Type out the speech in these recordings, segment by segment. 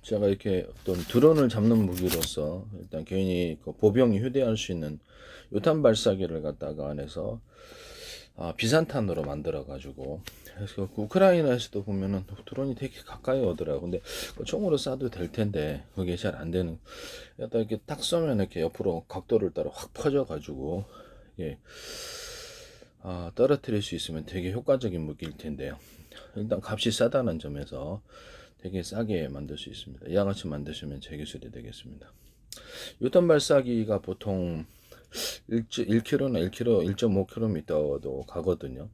제가 이렇게 어떤 드론을 잡는 무기로서 일단 개인이 그 보병이 휴대할 수 있는 유탄 발사기를 갖다가 안에서 비산탄으로 만들어 가지고, 그래서 그 우크라이나에서도 보면은 드론이 되게 가까이 오더라고. 근데 그 총으로 쏴도 될 텐데 그게 잘 안 되는. 일단 이렇게 딱 쏘면 이렇게 옆으로 각도를 따라 확 퍼져 가지고, 예, 떨어뜨릴 수 있으면 되게 효과적인 무기일 텐데요. 일단 값이 싸다는 점에서 되게 싸게 만들 수 있습니다. 이와 같이 만드시면 제 기술이 되겠습니다. 유턴 발사기가 보통 1km나 1km, 1.5km도 가거든요.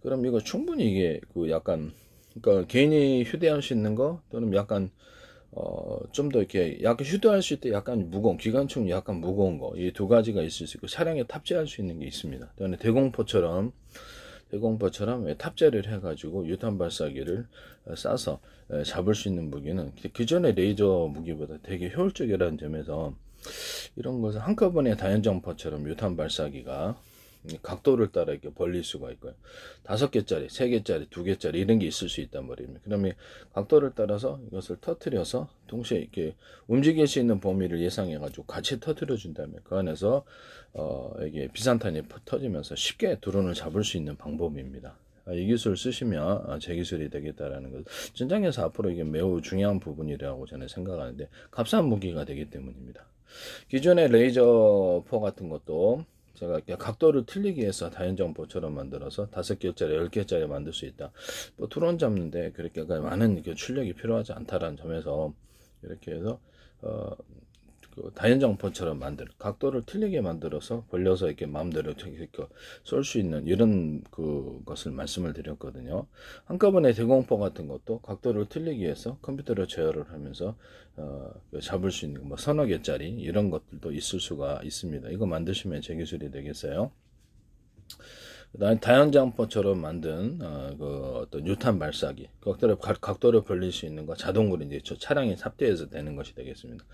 그럼 이거 충분히 이게 그 약간, 그러니까 개인이 휴대할 수 있는 거 또는 약간 좀 더 이렇게 약간 휴대할 수 있을 때 약간 무거운, 기관총 약간 무거운 거, 이 두 가지가 있을 수 있고, 차량에 탑재할 수 있는 게 있습니다. 또는 대공포처럼 탑재를 해가지고 유탄 발사기를 쏴서 잡을 수 있는 무기는 기존의 레이저 무기보다 되게 효율적이라는 점에서, 이런 것을 한꺼번에 다연장포처럼 유탄 발사기가 각도를 따라 이렇게 벌릴 수가 있고요. 5개짜리, 3개짜리, 2개짜리 이런 게 있을 수 있단 말입니다. 그러면 각도를 따라서 이것을 터트려서 동시에 이렇게 움직일 수 있는 범위를 예상해 가지고 같이 터트려 준다면 그 안에서 이게 비산탄이 터지면서 쉽게 드론을 잡을 수 있는 방법입니다. 이 기술을 쓰시면 제 기술이 되겠다라는 것, 전장에서 앞으로 이게 매우 중요한 부분이라고 저는 생각하는데, 값싼 무기가 되기 때문입니다. 기존의 레이저포 같은 것도 제가 각도를 틀리게 해서 다연장포처럼 만들어서 5개짜리, 10개짜리 만들 수 있다. 뭐 드론 잡는데 그렇게 많은 출력이 필요하지 않다라는 점에서 이렇게 해서 그 다연장포처럼 각도를 틀리게 만들어서 벌려서 이렇게 마음대로 쏠 수 있는 이런 것을 말씀을 드렸거든요. 한꺼번에 대공포 같은 것도 각도를 틀리게 해서 컴퓨터로 제어를 하면서 잡을 수 있는 뭐 서너 개짜리 이런 것들도 있을 수가 있습니다. 이거 만드시면 제 기술이 되겠어요. 그다음에 다연장포처럼 만든 어떤 유탄 발사기, 각도를 벌릴 수 있는 거 자동으로 이제 차량에 탑재해서 되는 것이 되겠습니다.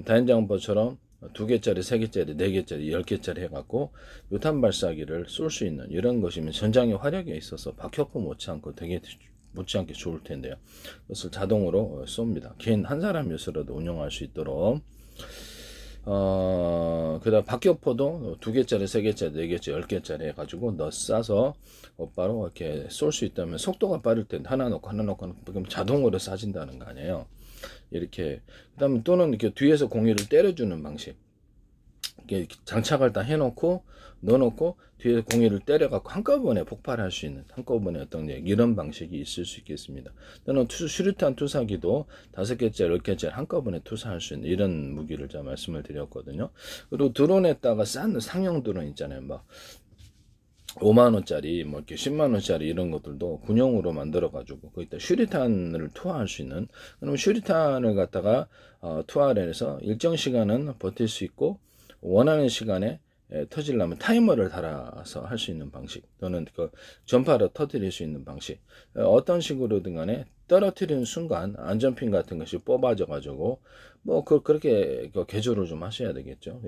다연장포처럼 2개짜리, 3개짜리, 4개짜리, 10개짜리 해갖고 유탄 발사기를 쏠 수 있는 이런 것이면 전장의 화력에 있어서 박격포 못지않고 되게 못지않게 좋을 텐데요. 그것을 자동으로 쏩니다. 개인 한 사람이서라도 운영할 수 있도록. 그 다음 박격포도 2개짜리, 3개짜리, 4개짜리, 10개짜리 해가지고 쏴서 곧바로 이렇게 쏠 수 있다면, 속도가 빠를 땐 하나 놓고 그럼 자동으로 쏴진다는 거 아니에요. 이렇게. 그 다음에 또는 이렇게 뒤에서 공유를 때려주는 방식. 이렇게 장착을 다 해놓고 넣어놓고 뒤에 공유를 때려갖고 한꺼번에 폭발할 수 있는, 한꺼번에 어떤 이런 방식이 있을 수 있겠습니다. 또는 수류탄 투사기도 5개짜리, 10개짜리 한꺼번에 투사할 수 있는 이런 무기를 제가 말씀을 드렸거든요. 그리고 드론에다가 싼 상용 드론 있잖아요. 막 5만원짜리, 뭐 이렇게 10만원짜리 이런 것들도 군용으로 만들어가지고 거기다 슈리탄을 투하할 수 있는, 그러면 슈리탄을 갖다가 투하를 해서 일정 시간은 버틸 수 있고, 원하는 시간에 터지려면 타이머를 달아서 할 수 있는 방식, 또는 그 전파로 터뜨릴 수 있는 방식, 어떤 식으로든 간에 떨어뜨리는 순간 안전핀 같은 것이 뽑아져 가지고 뭐 그렇게 개조를 좀 하셔야 되겠죠.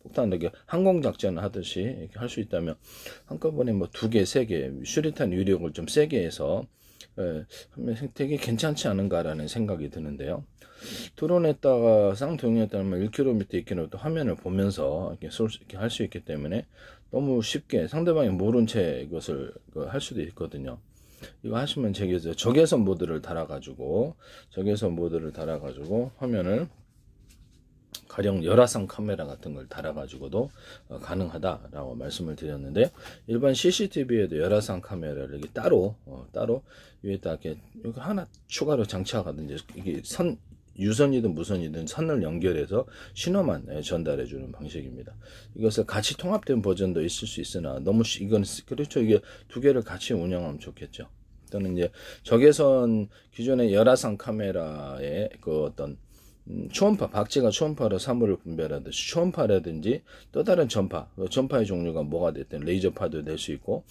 폭탄 이렇게 항공 작전을 하듯이 이렇게 할 수 있다면 한꺼번에 뭐 2개, 3개 수류탄 유력을 좀 세게 해서 하면 되게 괜찮지 않은가라는 생각이 드는데요. 드론에다가 쌍둥이에다가 1km, 2km 화면을 보면서 이렇게 할 수 있기 때문에 너무 쉽게 상대방이 모른 채 이것을 할 수도 있거든요. 이거 하시면 적외선 모드를 달아가지고 화면을 가령 열화상 카메라 같은 걸 달아가지고도 가능하다라고 말씀을 드렸는데, 일반 CCTV에도 열화상 카메라를 이렇게 따로 위에다 이렇게 하나 추가로 장착하든지, 이게 유선이든 무선이든 선을 연결해서 신호만 전달해 주는 방식입니다. 이것을 같이 통합된 버전도 있을 수 있으나 이건 그렇죠. 이게 2개를 같이 운영하면 좋겠죠. 또는 이제 적외선, 기존의 열화상 카메라의 그 어떤 초음파, 박쥐가 초음파로 사물을 분별하듯이 초음파라든지 또 다른 전파의 종류가 뭐가 됐든 레이저파도 낼 수 있고,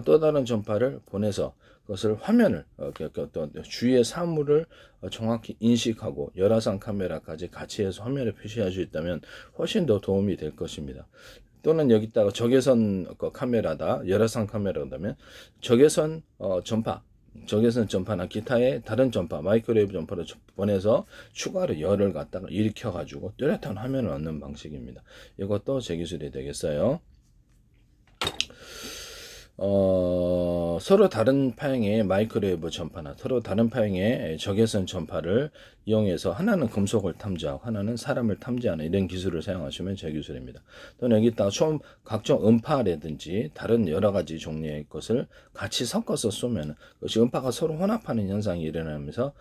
또 다른 전파를 보내서 그것을 화면을 어떤 주위의 사물을 정확히 인식하고 열화상 카메라까지 같이 해서 화면에 표시할 수 있다면 훨씬 더 도움이 될 것입니다. 또는 여기다가 적외선 카메라다, 열화상 카메라라면 적외선 전파, 적외선 전파나 기타의 다른 전파, 마이크로웨이브 전파를 보내서 추가로 열을 갖다가 일으켜가지고 뚜렷한 화면을 얻는 방식입니다. 이것도 제 기술이 되겠어요. 서로 다른 파형의 마이크로웨이브 전파나 서로 다른 파형의 적외선 전파를 이용해서 하나는 금속을 탐지하고 하나는 사람을 탐지하는 이런 기술을 사용하시면 제 기술입니다. 또는 여기다가 각종 음파라든지 다른 여러 가지 종류의 것을 같이 섞어서 쏘면 그것이 음파가 서로 혼합하는 현상이 일어나면서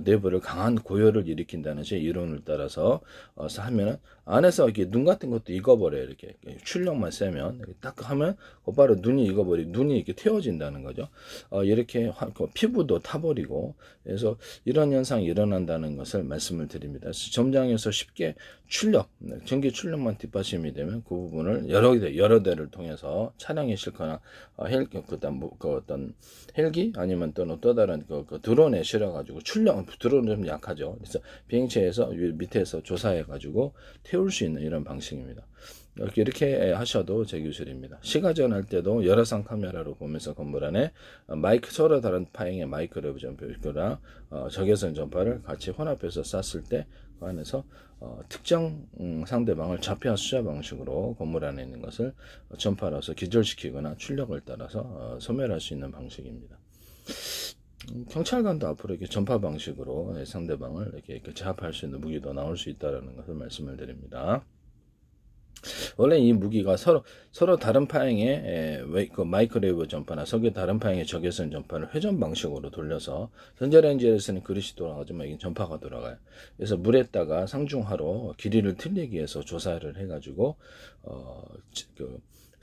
내부를 강한 고열을 일으킨다는 제 이론을 따라서 하면은 안에서 이렇게 눈 같은 것도 익어버려요. 이렇게 출력만 세면 이렇게 딱 하면 곧바로 눈이 익어버리고 눈이 이렇게 태워진다는 거죠. 이렇게 피부도 타버리고 그래서 이런 현상이 일어난다는 것을 말씀을 드립니다. 점장에서 쉽게 출력, 전기 출력만 뒷받침이 되면 그 부분을 여러 대를 통해서 차량에 싣거나 어떤 헬기 아니면 또 다른 드론에 실어가지고 드론은 좀 약하죠. 그래서 비행체에서 밑에서 조사해가지고 태울 수 있는 이런 방식입니다. 이렇게 하셔도 제 기술입니다. 시가전 할 때도 열화상 카메라로 보면서 건물 안에 서로 다른 파형의 마이크로웨이브 전파나 적외선 전파를 같이 혼합해서 쐈을 때 그 안에서 특정 상대방을 좌표와 숫자 방식으로 건물 안에 있는 것을 전파로서 기절시키거나 출력을 따라서 소멸할 수 있는 방식입니다. 경찰관도 앞으로 이렇게 전파 방식으로 상대방을 이렇게 제압할 수 있는 무기도 나올 수 있다는 것을 말씀을 드립니다. 원래 이 무기가 서로 다른 파형의 마이크로웨이브 전파나 서로 다른 파형의 적외선 전파를 회전 방식으로 돌려서 전자레인지에서는 그릇이 돌아가지만 이게 전파가 돌아가요. 그래서 물에다가 상중하로 길이를 틀리기 위해서 조사를 해가지고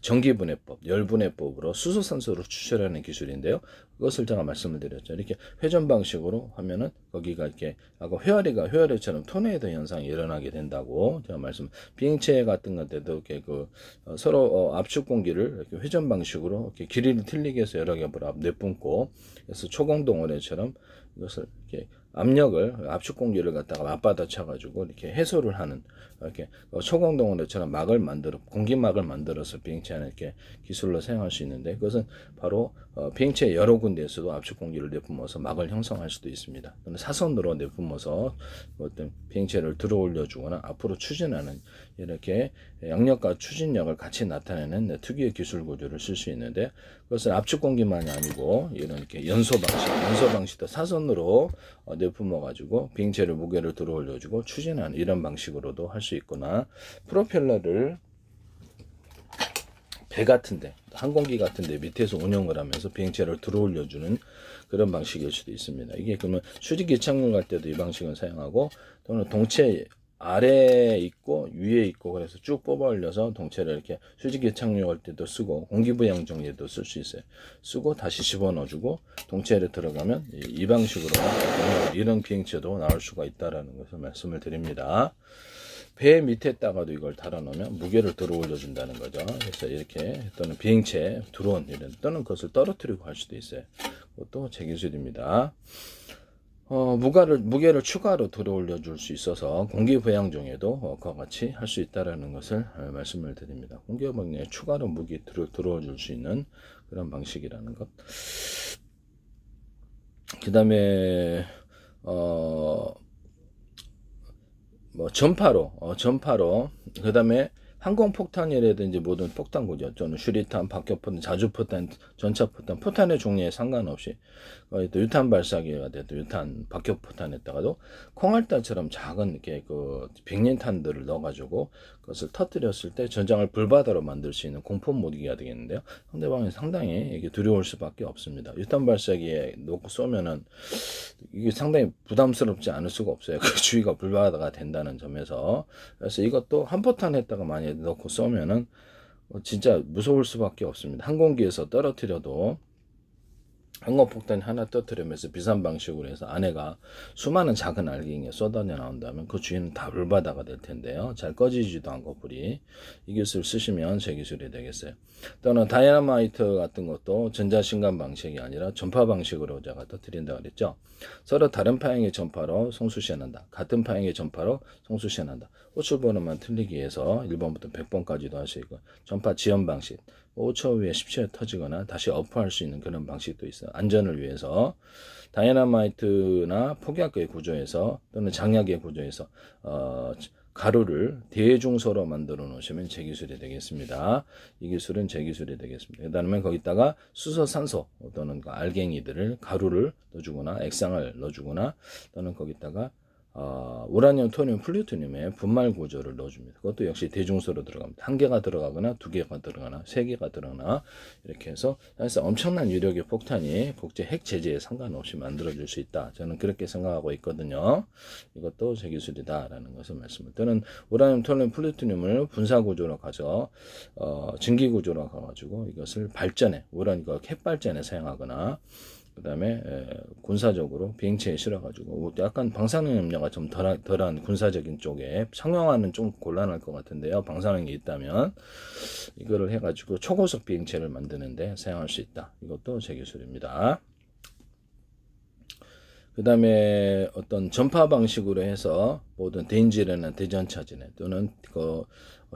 전기분해법, 열분해법으로 수소산소를 추출하는 기술인데요. 그것을 제가 말씀을 드렸죠. 이렇게 회전 방식으로 하면은 거기가 이렇게 아까 회오리처럼 토네이도 현상이 일어나게 된다고 제가 비행체 같은 것들도 이렇게 서로 압축 공기를 이렇게 회전 방식으로 이렇게 길이를 틀리게 해서 여러 개 내뿜고 그래서 초공동원회처럼 이것을 이렇게 압축 공기를 갖다가 맞받아 쳐가지고 이렇게 해소를 하는 이렇게 초공동원회처럼 공기막을 만들어서 비행체 안에 이렇게 기술로 사용할 수 있는데 그것은 바로 비행체 여러 군데에서도 압축 공기를 내뿜어서 막을 형성할 수도 있습니다. 또는 사선으로 내뿜어서 어떤 비행체를 들어 올려주거나 앞으로 추진하는 이렇게 양력과 추진력을 같이 나타내는 특유의 기술 구조를 쓸 수 있는데 그것은 압축 공기만이 아니고 이렇게 연소 방식도 사선으로 내뿜어 가지고 비행체를 무게를 들어 올려주고 추진하는 이런 방식으로도 할 수 있거나 프로펠러를 배 같은데 항공기 같은데 밑에서 운영을 하면서 비행체를 들어 올려주는 그런 방식일 수도 있습니다. 이게 그러면 수직기 착륙 할 때도 이 방식을 사용하고 또는 동체 아래에 있고 위에 있고 그래서 쭉 뽑아 올려서 동체를 이렇게 수직기 착륙할 때도 쓰고 공기부양 정리에도 쓸 수 있어요. 쓰고 다시 집어넣어주고 동체를 들어가면 이 방식으로 이런 비행체도 나올 수가 있다라는 것을 말씀을 드립니다. 배 밑에다가도 이걸 달아놓으면 무게를 들어 올려준다는 거죠. 그래서 이렇게 또는 비행체, 드론 또는 그것을 떨어뜨리고 할 수도 있어요. 그것도 제 기술입니다. 무게를 추가로 들어 올려줄 수 있어서 공기부양 중에도 그와 같이 할 수 있다는 것을 말씀을 드립니다. 공기부양에 추가로 무게 들어줄 수 있는 그런 방식이라는 것. 그 다음에 전파로 그 다음에 항공폭탄이라든지 모든 폭탄구죠. 또는 수리탄, 박격포탄, 자주포탄, 전차포탄, 포탄의 종류에 상관없이 또 유탄 발사기가 돼도 유탄, 박격포탄에다가도 콩알탄처럼 작은 이렇게 백린탄들을 넣어가지고 그것을 터뜨렸을 때 전장을 불바다로 만들 수 있는 공포 무기가 되겠는데요. 상대방이 상당히 이게 두려울 수밖에 없습니다. 유탄 발사기에 놓고 쏘면은 이게 상당히 부담스럽지 않을 수가 없어요. 그 주위가 불바다가 된다는 점에서. 그래서 이것도 한 포탄 했다가 만약에 넣고 쏘면은 진짜 무서울 수밖에 없습니다. 항공기에서 떨어뜨려도 항공폭탄이 하나 터뜨리면서 비슷한 방식으로 해서 안에가 수많은 작은 알갱이가 쏟아져 나온다면 그 주위는 다 불바다가 될 텐데요. 잘 꺼지지도 않고 불이. 이 기술 쓰시면 제 기술이 되겠어요. 또는 다이너마이트 같은 것도 전자신간 방식이 아니라 전파 방식으로 제가 터뜨린다고 그랬죠. 서로 다른 파형의 전파로 송수시한한다. 같은 파형의 전파로 송수시한한다. 호출번호만 틀리기 위해서 1번부터 100번까지도 할 수 있고 전파 지연 방식 5초 후에 10초에 터지거나 다시 어프할 수 있는 그런 방식도 있어요. 안전을 위해서 다이너마이트나 폭약의 구조에서 또는 장약의 구조에서 가루를 대중소로 만들어 놓으시면 제 기술이 되겠습니다. 이 기술은 제 기술이 되겠습니다. 그 다음에 거기다가 수소산소 또는 알갱이들을 가루를 넣어주거나 액상을 넣어주거나 또는 거기다가 우라늄, 토늄, 플루토늄의 분말 구조를 넣어줍니다. 그것도 역시 대중소로 들어갑니다. 한 개가 들어가거나 두 개가 들어가거나 세 개가 들어가거나 이렇게 해서 사실 엄청난 유력의 폭탄이 국제 핵 제재에 상관없이 만들어질 수 있다. 저는 그렇게 생각하고 있거든요. 이것도 제 기술이다라는 것을 말씀을. 또는 우라늄, 토늄, 플루토늄을 분사 구조로 가져 증기 구조로 가가지고 이것을 발전에 핵 발전에 사용하거나 그 다음에 군사적으로 비행체에 실어가지고 약간 방사능 염려가 좀 덜한 군사적인 쪽에 상용화는 좀 곤란할 것 같은데요. 방사능이 있다면 이거를 해가지고 초고속 비행체를 만드는데 사용할 수 있다. 이것도 제 기술입니다. 그 다음에 어떤 전파 방식으로 해서 모든 대인지뢰나 대전차지뢰 또는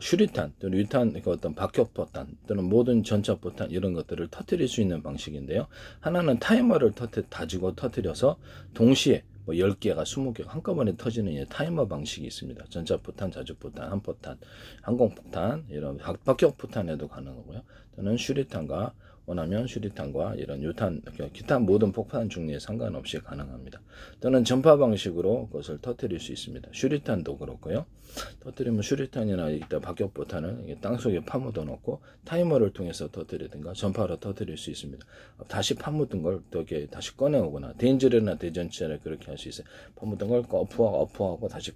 슈리탄 또는 유탄 어떤 박격포탄 또는 모든 전차포탄 이런 것들을 터뜨릴 수 있는 방식인데요. 하나는 타이머를 다지고 터뜨려서 동시에 10개가 20개가 한꺼번에 터지는 타이머 방식이 있습니다. 전차포탄, 자주포탄, 한포탄, 항공포탄 이런 박격포탄에도 가능하고요. 또는 슈리탄과 원하면 슈리탄과 이런 유탄, 기타 모든 폭탄 종류에 상관없이 가능합니다. 또는 전파 방식으로 그것을 터뜨릴 수 있습니다. 슈리탄도 그렇고요. 터뜨리면 슈리탄이나 이따 박격포탄은 땅속에 파묻어 놓고 타이머를 통해서 터뜨리든가 전파로 터뜨릴 수 있습니다. 다시 파묻은 걸 이렇게 다시 꺼내오거나 대인지뢰나 대전차를 그렇게 할 수 있어요. 파묻은 걸 어프하고 다시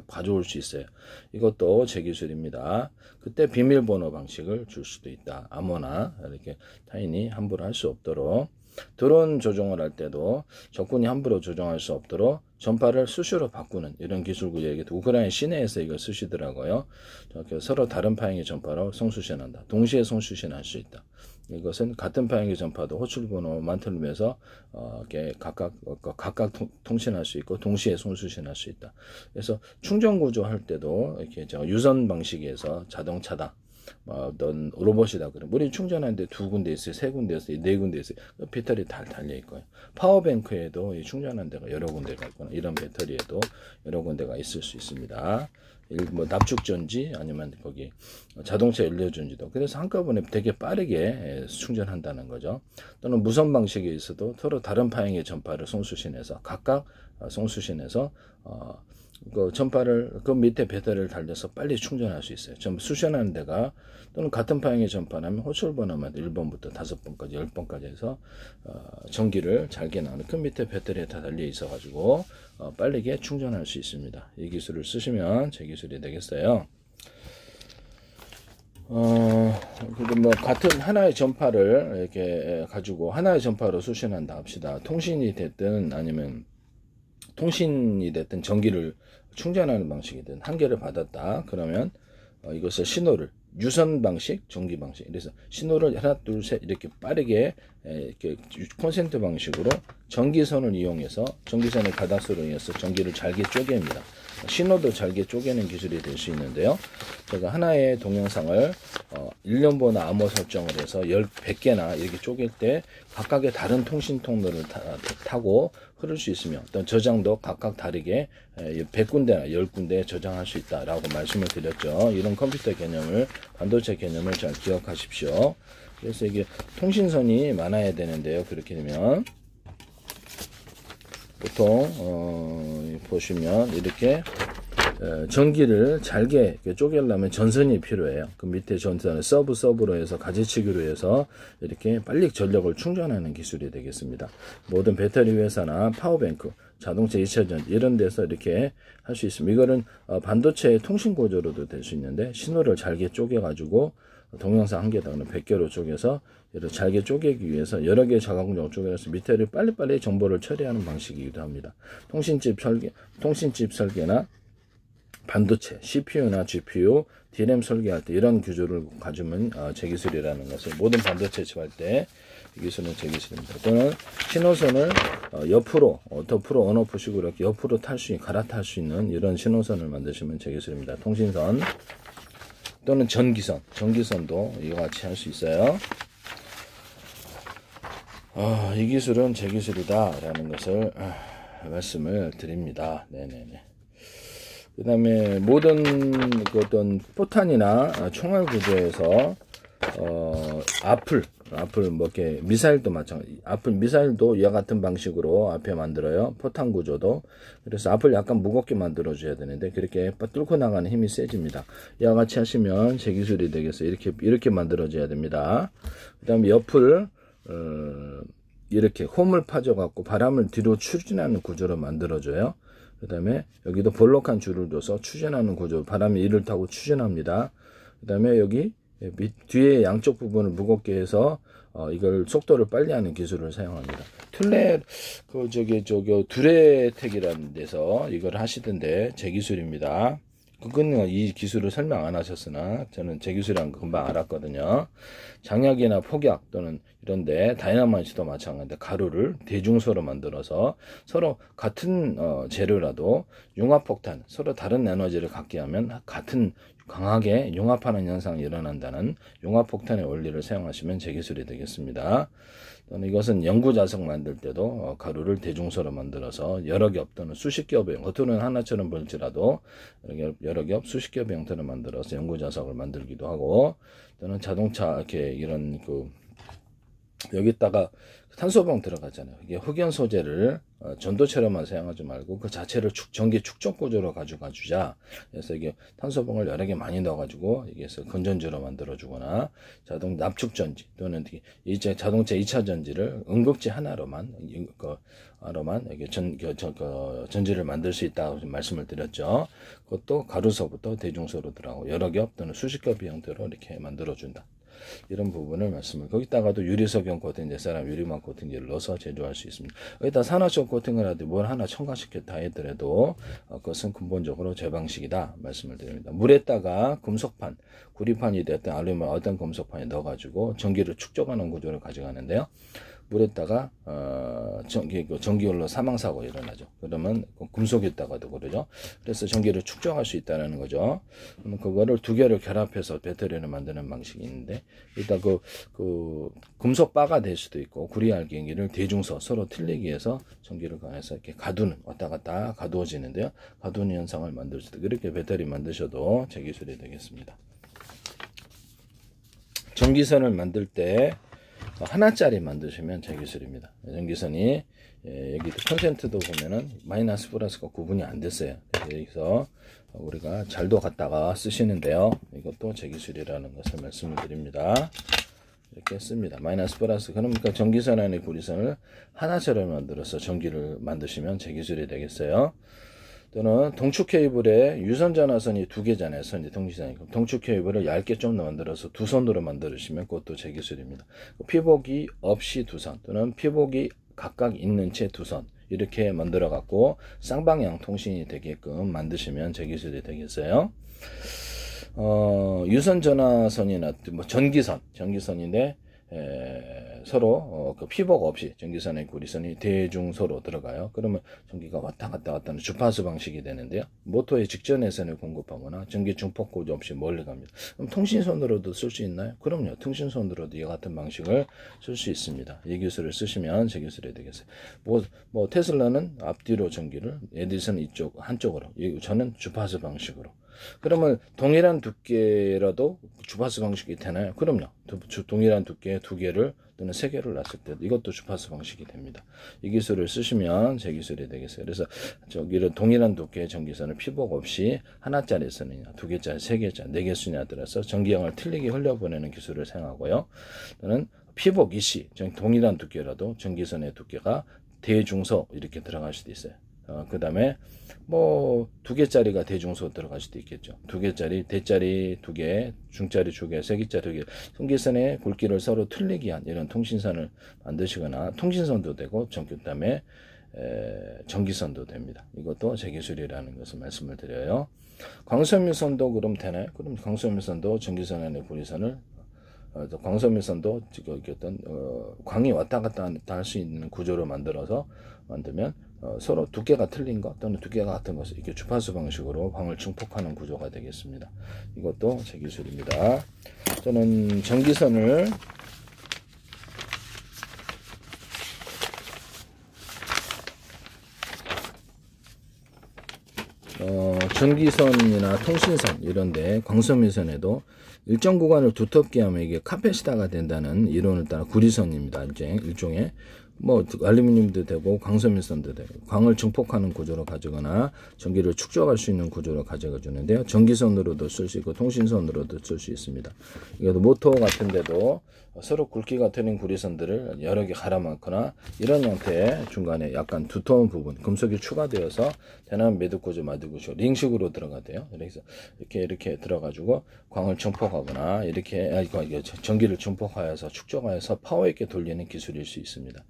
가져올 수 있어요. 이것도 제 기술입니다. 그때 비밀번호 방식을 줄 수도 있다. 아무나 이렇게 타인이 함부로 할 수 없도록 드론 조종을 할 때도 적군이 함부로 조종할 수 없도록 전파를 수시로 바꾸는 이런 기술 구조이기 때문에 우크라이나 시내에서 이걸 쓰시더라고요. 서로 다른 파행의 전파로 송수신한다. 동시에 송수신할 수 있다. 이것은 같은 파행의 전파도 호출번호만 틀면서 각각 통신할 수 있고 동시에 송수신할 수 있다. 그래서 충전 구조 할 때도 이렇게 유선 방식에서 자동차다. 어떤 로봇이다 그러면 우리 충전하는데 2군데 있어요, 3군데 있어요, 4군데 있어요. 배터리 다 달려 있고요. 파워뱅크에도 충전하는 데가 여러 군데가 있거나 이런 배터리에도 여러 군데가 있을 수 있습니다. 납축전지 아니면 거기 자동차 연료전지도 그래서 한꺼번에 되게 빠르게 충전한다는 거죠. 또는 무선 방식에 있어도 서로 다른 파행의 전파를 송수신해서 각각 송수신해서 그 전파를 그 밑에 배터리를 달려서 빨리 충전할 수 있어요. 전부 수신하는 데가 또는 같은 파행의 전파라면 호출번호만 1번부터 5번까지 10번까지 해서 전기를 잘게 나오는 그 밑에 배터리에 다 달려 있어 가지고 빠르게 충전할 수 있습니다. 이 기술을 쓰시면 제 기술이 되겠어요. 그리고 같은 하나의 전파를 이렇게 가지고 하나의 전파로 수신한다 합시다. 통신이 됐든 아니면 통신이 됐든 전기를 충전하는 방식이든 한 개를 받았다. 그러면 이것을 신호를 유선 방식, 전기 방식. 그래서 신호를 하나, 둘, 셋 이렇게 빠르게 이렇게 콘센트 방식으로 전기선을 이용해서 전기선의 가닥수를 이용해서 전기를 잘게 쪼갭니다. 신호도 잘게 쪼개는 기술이 될 수 있는데요. 제가 하나의 동영상을 1년번호 암호 설정을 해서 100개나 이렇게 쪼갤 때 각각의 다른 통신 통로를 타고 흐를 수 있으며 어떤 저장도 각각 다르게 100군데나 10군데 저장할 수 있다라고 말씀을 드렸죠. 이런 컴퓨터 개념을 반도체 개념을 잘 기억하십시오. 그래서 이게 통신선이 많아야 되는데요. 그렇게 되면 보통 보시면 이렇게 전기를 잘게 쪼개려면 전선이 필요해요. 그 밑에 전선을 서브로 해서 가지치기로 해서 이렇게 빨리 전력을 충전하는 기술이 되겠습니다. 모든 배터리 회사나 파워뱅크, 자동차 2차전 이런 데서 이렇게 할 수 있습니다. 이거는 반도체 통신 구조로도 될 수 있는데 신호를 잘게 쪼개 가지고 동영상 한 개당 100개로 쪼개서 이렇게 잘게 쪼개기 위해서 여러 개의 자가공정을 쪼개서 밑에를 빨리빨리 정보를 처리하는 방식이기도 합니다. 통신칩 설계나 반도체, CPU나 GPU, DRAM 설계할 때 이런 구조를 가지면 제 기술이라는 것을 모든 반도체 칩할 때 이 기술은 제 기술입니다. 또는 신호선을 옆으로, 덮으로, 온오프식으로 이렇게 옆으로 갈아탈 수 있는 이런 신호선을 만드시면 제 기술입니다. 통신선. 또는 전기선도 이와 같이 할 수 있어요. 이 기술은 제 기술이다 라는 것을 말씀을 드립니다. 네네네. 그 다음에 모든 어떤 포탄이나 총알 구조에서 앞을 뭐 이렇게 미사일도 마찬가지. 앞을 미사일도 이와 같은 방식으로 앞에 만들어요. 포탄 구조도. 그래서 앞을 약간 무겁게 만들어 줘야 되는데 그렇게 뚫고 나가는 힘이 세집니다. 이와 같이 하시면 제 기술이 되겠어요. 이렇게 만들어 줘야 됩니다. 그다음에 옆을 이렇게 홈을 파져 갖고 바람을 뒤로 추진하는 구조로 만들어 줘요. 그 다음에 여기도 볼록한 줄을 둬서 추진하는 구조, 바람이 이를 타고 추진합니다. 그 다음에 여기 뒤에 양쪽 부분을 무겁게 해서 이걸 속도를 빨리 하는 기술을 사용합니다. 두레텍이라는 데서 이걸 하시던데 제 기술입니다. 그건 이 기술을 설명 안 하셨으나 저는 제 기술이란 거 금방 알았거든요. 장약이나 폭약 또는 이런데 다이너마이트도 마찬가지인데 가루를 대중소로 만들어서 서로 같은 재료라도 융합폭탄, 서로 다른 에너지를 갖게 하면 같은 강하게 융합하는 현상이 일어난다는 융합폭탄의 원리를 사용하시면 제 기술이 되겠습니다. 또는 이것은 연구자석 만들 때도 가루를 대중소로 만들어서 여러 겹 또는 수십 겹의 겉으로는 하나처럼 보일지라도 여러 겹 수십 겹의 형태를 만들어서 연구자석을 만들기도 하고, 또는 자동차 이렇게 이런 여기다가 탄소봉 들어가잖아요. 이게 흑연 소재를 전도체로만 사용하지 말고 그 자체를 전기 축적 구조로 가져가 주자. 그래서 이게 탄소봉을 여러 개 많이 넣어가지고 이게서 건전지로 만들어주거나 납축 전지 또는 자동차 2차 전지를 응급지 하나로만 이게 전지를 만들 수 있다고 말씀을 드렸죠. 그것도 가루소부터 대중소로 들어가고 여러 겹 또는 수십 겹의 형태로 이렇게 만들어준다. 이런 부분을 거기다가도 유리석용 코팅, 사람 유리막 코팅제를 넣어서 제조할 수 있습니다. 여기다 산화적 코팅을 하되 뭘 하나 첨가시켰다 하더라도 그것은 근본적으로 제 방식이다 말씀을 드립니다. 물에다가 금속판, 구리판이 됐든 알루미늄 어떤 금속판에 넣어가지고 전기를 축적하는 구조를 가져가는데요. 물에다가 전기열로 사망사고 일어나죠. 그러면 금속에다가도 그러죠. 그래서 전기를 축적할 수 있다는 거죠. 그거를 두 개를 결합해서 배터리를 만드는 방식이 있는데, 일단 금속바가 될 수도 있고 구리알갱이를 대중소 서로 틀리기 위해서 전기를 가해서 이렇게 가두는, 왔다 갔다 가두어지는데요. 가두는 현상을 만들 수도, 그렇게 배터리 만드셔도 제 기술이 되겠습니다. 전기선을 만들 때 하나짜리 만드시면 제 기술입니다. 전기선이 여기 콘센트도 보면은 마이너스 플러스가 구분이 안 됐어요. 여기서 우리가 잘도 갖다가 쓰시는데요. 이것도 제 기술이라는 것을 말씀을 드립니다. 이렇게 씁니다. 마이너스 플러스. 그러니까 전기선 안에 구리선을 하나처럼 만들어서 전기를 만드시면 제 기술이 되겠어요. 또는 동축 케이블에 유선 전화선이 두 개잖아요. 선이 통신선이. 동축 케이블을 얇게 좀 만들어서 두 선으로 만들으시면 그것도 제 기술입니다. 피복이 없이 두 선 또는 피복이 각각 있는 채 두 선, 이렇게 만들어 갖고 쌍방향 통신이 되게끔 만드시면 제 기술이 되겠어요. 유선 전화선이나 뭐 전기선인데 서로 피복 없이 전기선의 구리선이 대중소로 들어가요. 그러면 전기가 왔다 갔다 하는 주파수 방식이 되는데요. 모터의 직전에선을 공급하거나 전기 중폭 구조 없이 멀리 갑니다. 그럼 통신선으로도 쓸 수 있나요? 그럼요. 통신선으로도 이 같은 방식을 쓸 수 있습니다. 이 기술을 쓰시면 제 기술이 되겠어요. 뭐 테슬라는 앞뒤로 전기를, 에디슨은 이쪽 한쪽으로, 저는 주파수 방식으로. 그러면 동일한 두께라도 주파수 방식이 되나요? 그럼요. 동일한 두께 두 개를 또는 세 개를 놨을 때 이것도 주파수 방식이 됩니다. 이 기술을 쓰시면 제 기술이 되겠어요. 그래서 이런 동일한 두께의 전기선을 피복 없이 하나짜리 선이냐, 두 개짜리, 세 개짜리, 네 개 수냐에 따라서 전기량을 틀리게 흘려보내는 기술을 사용하고요. 또는 피복 이시, 동일한 두께라도 전기선의 두께가 대중소 이렇게 들어갈 수도 있어요. 그 다음에 뭐 두 개짜리가 대중소 들어갈 수도 있겠죠. 두 개짜리, 대짜리 두 개, 중짜리 두 개, 세 개짜리 두 개, 전기선의 굵기를 서로 틀리게 한 이런 통신선을 만드시거나, 통신선도 되고 그다음에 전기선도 됩니다. 이것도 제 기술이라는 것을 말씀을 드려요. 광섬유선도 그럼 되나요? 그럼 광섬유선도 전기선 안에 구리선을 광섬유선도 어떤 광이 왔다 갔다 할 수 있는 구조로 만들면 서로 두께가 틀린 것 또는 두께가 같은 것을 이렇게 주파수 방식으로 광을 증폭하는 구조가 되겠습니다. 이것도 제 기술입니다. 저는 전기선을 전기선이나 통신선 이런데 광섬유선에도 일정 구간을 두텁게 하면 이게 카페시타가 된다는 이론을 따라 구리선입니다. 일종의 뭐 알루미늄도 되고 광섬유선도 되고 광을 증폭하는 구조로 가져거나 전기를 축적할 수 있는 구조로 가져가 주는데요. 전기선으로도 쓸 수 있고 통신선으로도 쓸 수 있습니다. 이것도 모터 같은 데도 서로 굵기가 틀린 구리선들을 여러 개 갈아만거나 이런 형태의 중간에 약간 두터운 부분 금속이 추가되어서 대나무 매듭꽂이 만들고서 링식으로 들어가대요. 그래서 이렇게 들어가지고 광을 증폭하거나 이렇게 전기를 증폭하여서 축적하여서 파워 있게 돌리는 기술일 수 있습니다.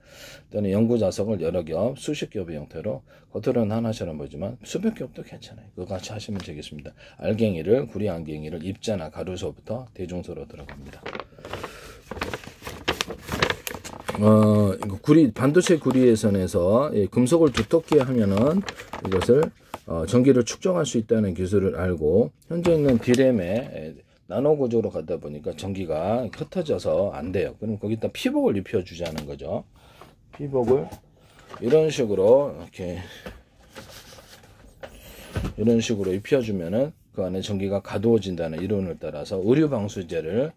또는 연구 자석을 여러 겹 수십 겹의 형태로 겉으로는 하나처럼 보이지만 수백 겹도 괜찮아요. 그거 같이 하시면 되겠습니다. 알갱이를 구리 알갱이를 입자나 가루소부터 대중소로 들어갑니다. 반도체 구리선에서 금속을 두텁게 하면은 이것을 전기를 축적할 수 있다는 기술을 알고 현재 있는 D램에 나노 구조로 가다 보니까 전기가 흩어져서 안 돼요. 그럼 거기다 피복을 입혀 주자는 거죠. 피복을 이런 식으로 입혀 주면은 그 안에 전기가 가두어진다는 이론을 따라서 의류방수제를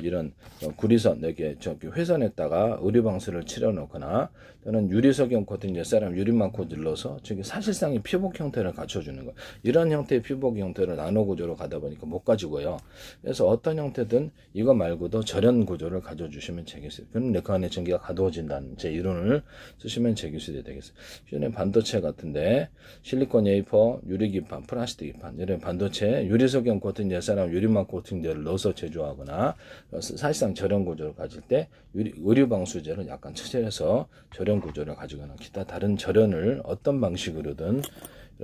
이런 구리선 이렇게 회선에다가 의류방수를 칠해 놓거나 또는 유리석용 코팅 사람 유리망코를 넣어서 저기 사실상의 피복 형태를 갖춰주는 거. 이런 형태의 피복 형태를 나노 구조로 가다 보니까 못 가지고요. 그래서 어떤 형태든 이거 말고도 절연 구조를 가져주시면 되겠어요. 그럼 그 안에 전기가 가두어진다는 제 이론을 쓰시면 제 기술이 되겠어요. 기존의 반도체 같은데 실리콘 웨이퍼, 유리기판, 플라스틱 기판 이런 반도체 유리석용 코팅 사람 유리망 코팅제를 넣어서 제조하거나 사실상 절연 구조를 가질 때 의류방수제를 약간 처리해서 절연 구조를 가지거나 기타 다른 절연을 어떤 방식으로든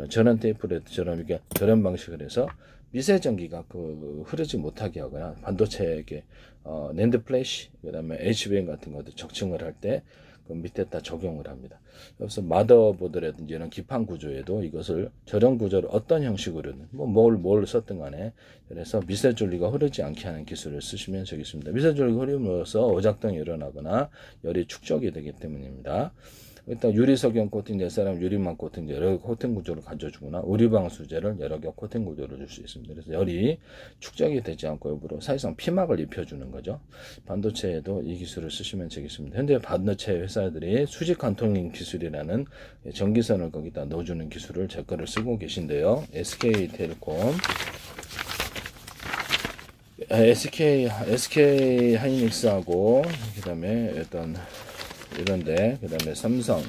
절연 테이프레드처럼 이렇게 절연 방식을 해서 미세 전기가 흐르지 못하게 하거나 반도체에게 낸드 플래시 그다음에 HBM 같은 것도 적층을 할 때 그 밑에다 적용을 합니다. 그래서 마더보드라든지 이런 기판 구조에도 이것을 절연 구조를 어떤 형식으로든 뭘 썼든 간에 그래서 미세 전기가 흐르지 않게 하는 기술을 쓰시면 되겠습니다. 미세 전기가 흐름으로써 오작동이 일어나거나 열이 축적이 되기 때문입니다. 일단 유리석용 코팅 사람 유리망 코팅제 여러 코팅 구조를 가져주거나 의류방수제를 여러 개 코팅 구조를 줄 수 있습니다. 그래서 열이 축적이 되지 않고 일부러 사실상 피막을 입혀주는 거죠. 반도체에도 이 기술을 쓰시면 되겠습니다. 현재 반도체 회사들이 수직 관통링 기술이라는 전기선을 거기다 넣어주는 기술을 제 거를 쓰고 계신데요. SK텔레콤 SK 하이닉스하고 그다음에 어떤 이런데 그다음에 삼성,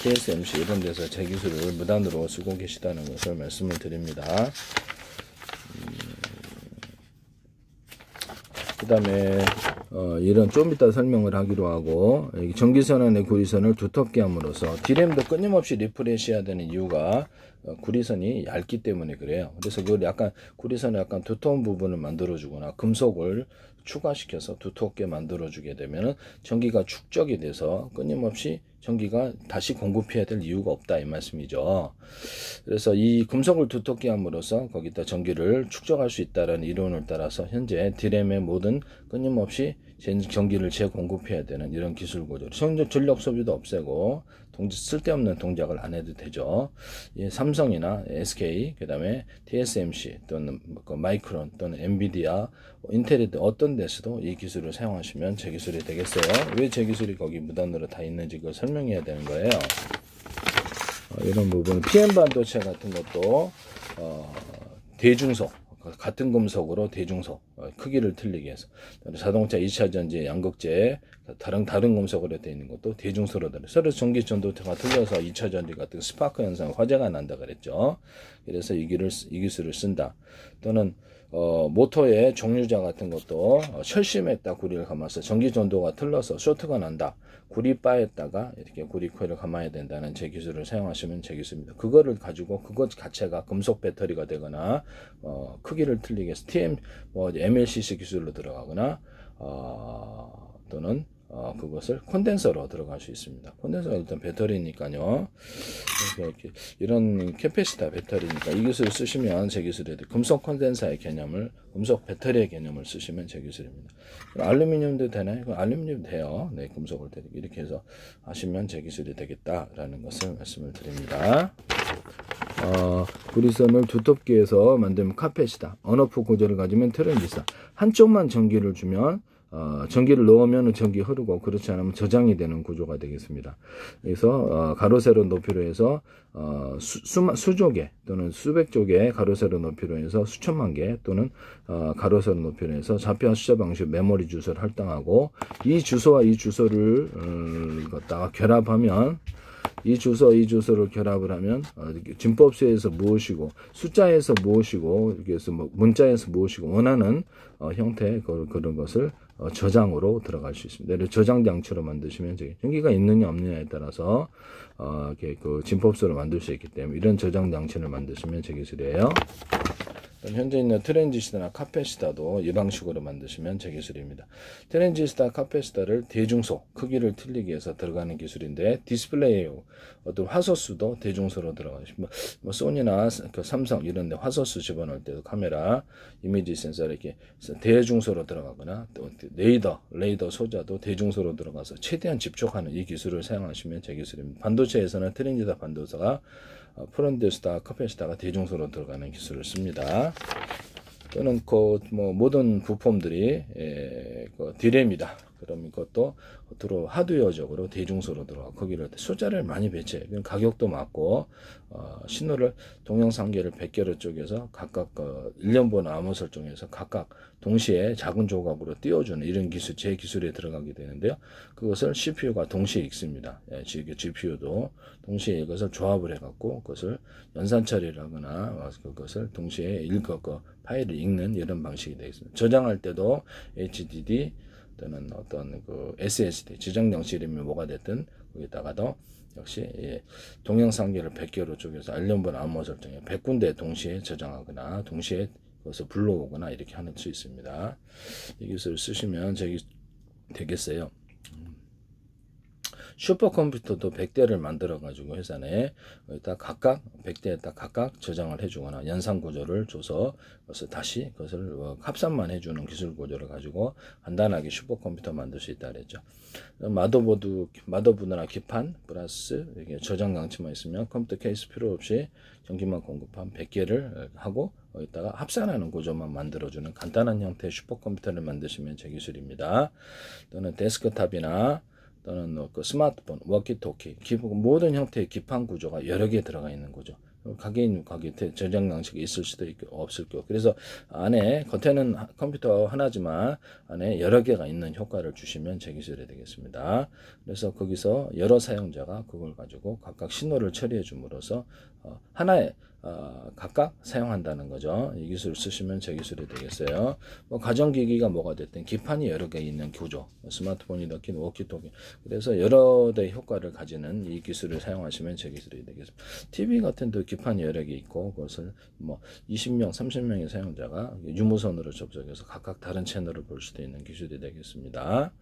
TSMC 이런 데서 제 기술을 무단으로 쓰고 계시다는 것을 말씀을 드립니다. 그다음에 이런 좀 이따 설명을 하기로 하고 전기선 안에 구리선을 두텁게 함으로써 D램도 끊임없이 리프레시해야 되는 이유가 구리선이 얇기 때문에 그래요. 그래서 그걸 약간 구리선에 약간 두터운 부분을 만들어 주거나 금속을 추가시켜서 두텁게 만들어 주게 되면 전기가 축적이 돼서 끊임없이 전기가 다시 공급해야 될 이유가 없다 이 말씀이죠. 그래서 이 금속을 두텁게 함으로써 거기다 전기를 축적할 수 있다는 이론을 따라서 현재 D램의 모든 끊임없이 전기를 재공급해야 되는 이런 기술 구조. 전력 소비도 없애고 쓸데없는 동작을 안 해도 되죠. 삼성이나 SK, 그 다음에 TSMC 또는 마이크론 또는 엔비디아, 인텔 어떤 데서도 이 기술을 사용하시면 제 기술이 되겠어요. 왜 제 기술이 거기 무단으로 다 있는지 그걸 설명해야 되는 거예요. 이런 부분 PM 반도체 같은 것도 대중소 같은 금속으로 대중소 크기를 틀리게 해서 자동차 2차전지 양극재 다른 금속으로 되어 있는 것도 대중소로 들어 서로 전기 전도체가 틀려서 2차전지 같은 스파크 현상 화재가 난다 그랬죠. 그래서 이 기술을 쓴다. 또는 모터의 종류자 같은 것도 철심에다 구리를 감아서 전기 전도가 틀려서 쇼트가 난다. 구리바에다가 이렇게 구리 코일을 감아야 된다는 제 기술을 사용하시면 제 기술입니다. 그거를 가지고 그것 자체가 금속 배터리가 되거나 크기를 틀리게 해서 MLCC 기술로 들어가거나 또는 그것을 콘덴서로 들어갈 수 있습니다. 콘덴서가 일단 배터리니까요. 이렇게 이런 캐패시터 배터리니까 이 기술을 쓰시면 제 기술에 금속 콘덴서의 개념을, 금속 배터리의 개념을 쓰시면 제 기술입니다. 알루미늄도 되나요? 알루미늄 돼요. 네, 금속을 때리고 이렇게 해서 하시면 제 기술이 되겠다라는 것을 말씀을 드립니다. 구리선을 두텁게 해서 만들면 카펫이다. 언오프 구조를 가지면 트랜지스터. 한쪽만 전기를 주면 전기를 넣으면 전기 흐르고, 그렇지 않으면 저장이 되는 구조가 되겠습니다. 그래서 가로 세로 높이로 해서 수조 개 또는 수백 조 개의 가로 세로 높이로 해서 수천만 개 또는 가로 세로 높이로 해서 좌표와 숫자 방식 메모리 주소를 할당하고, 이 주소와 이 주소를 갖다가 결합하면, 이 주소를 결합을 하면 진법수에서 무엇이고 숫자에서 무엇이고 그래서 문자에서 무엇이고 원하는 형태의 그런 것을 저장으로 들어갈 수 있습니다. 저장 장치로 만드시면 전기가 있느냐 없느냐에 따라서 이렇게 그 진법수를 만들 수 있기 때문에 이런 저장 장치를 만드시면 제 기술이에요. 현재 있는 트랜지스터나 카패시터도 이 방식으로 만드시면 제 기술입니다. 트랜지스터, 카패시터를 대중소, 크기를 틀리기 위해서 들어가는 기술인데, 디스플레이, 어떤 화소수도 대중소로 들어가요. 뭐 소니나 그 삼성 이런 데 화소수 집어넣을 때도 카메라, 이미지 센서 이렇게 대중소로 들어가거나, 또 레이더 소자도 대중소로 들어가서 최대한 집중하는 이 기술을 사용하시면 제 기술입니다. 반도체에서는 트랜지스터 반도체가 트랜지스터, 카패시터가 대중소로 들어가는 기술을 씁니다. 또는 모든 부품들이 디램이다. 그럼 이것도 겉으로 하드웨어적으로 대중소로 들어가 거기를 숫자를 많이 배치해. 가격도 맞고 신호를 동영상계를 100개로 쪼개서 각각 1년분 암호 설정해서 각각 동시에 작은 조각으로 띄워주는 이런 기술, 제 기술에 들어가게 되는데요. 그것을 CPU가 동시에 읽습니다. GPU도 동시에 이것을 조합을 해갖고 그것을 연산 처리를 하거나 그것을 동시에 파일을 읽는 이런 방식이 되겠습니다. 저장할 때도 HDD 또는 어떤 그 SSD 지정 장치 이름이 뭐가 됐든 거기다가도 역시 동영상계를 100개로 쪼개서 알림번 암호 설정에 100군데 동시에 저장하거나 동시에 그것을 불러오거나 이렇게 하는 수 있습니다. 이 기술을 쓰시면 되겠어요. 슈퍼컴퓨터도 100대를 만들어 가지고 회사 내에 각각 100대에다 각각 저장을 해주거나 연산 구조를 줘서 그것을 합산만 해주는 기술 구조를 가지고 간단하게 슈퍼컴퓨터 만들 수 있다 그랬죠. 마더보드나 기판 플러스 이게 저장 장치만 있으면 컴퓨터 케이스 필요 없이 전기만 공급한 100개를 하고 여기다가 합산하는 구조만 만들어주는 간단한 형태의 슈퍼컴퓨터를 만드시면 제 기술입니다. 또는 데스크탑이나 또는 그 스마트폰, 워키토키, 모든 형태의 기판 구조가 여러 개 들어가 있는 거죠. 가게 저장 장치가 있을 수도 있고 없을 거고, 그래서 안에 겉에는 컴퓨터 하나지만 안에 여러 개가 있는 효과를 주시면 제 기술이 되겠습니다. 그래서 거기서 여러 사용자가 그걸 가지고 각각 신호를 처리해 줌으로써 하나의 각각 사용한다는 거죠. 이 기술을 쓰시면 제 기술이 되겠어요. 가정기기가 뭐가 됐든 기판이 여러 개 있는 구조, 스마트폰이든 워키토키, 그래서 여러 대의 효과를 가지는 이 기술을 사용하시면 제 기술이 되겠습니다. TV 같은 데 기판이 여러 개 있고 그것을 20명, 30명의 사용자가 유무선으로 접속해서 각각 다른 채널을 볼 수도 있는 기술이 되겠습니다.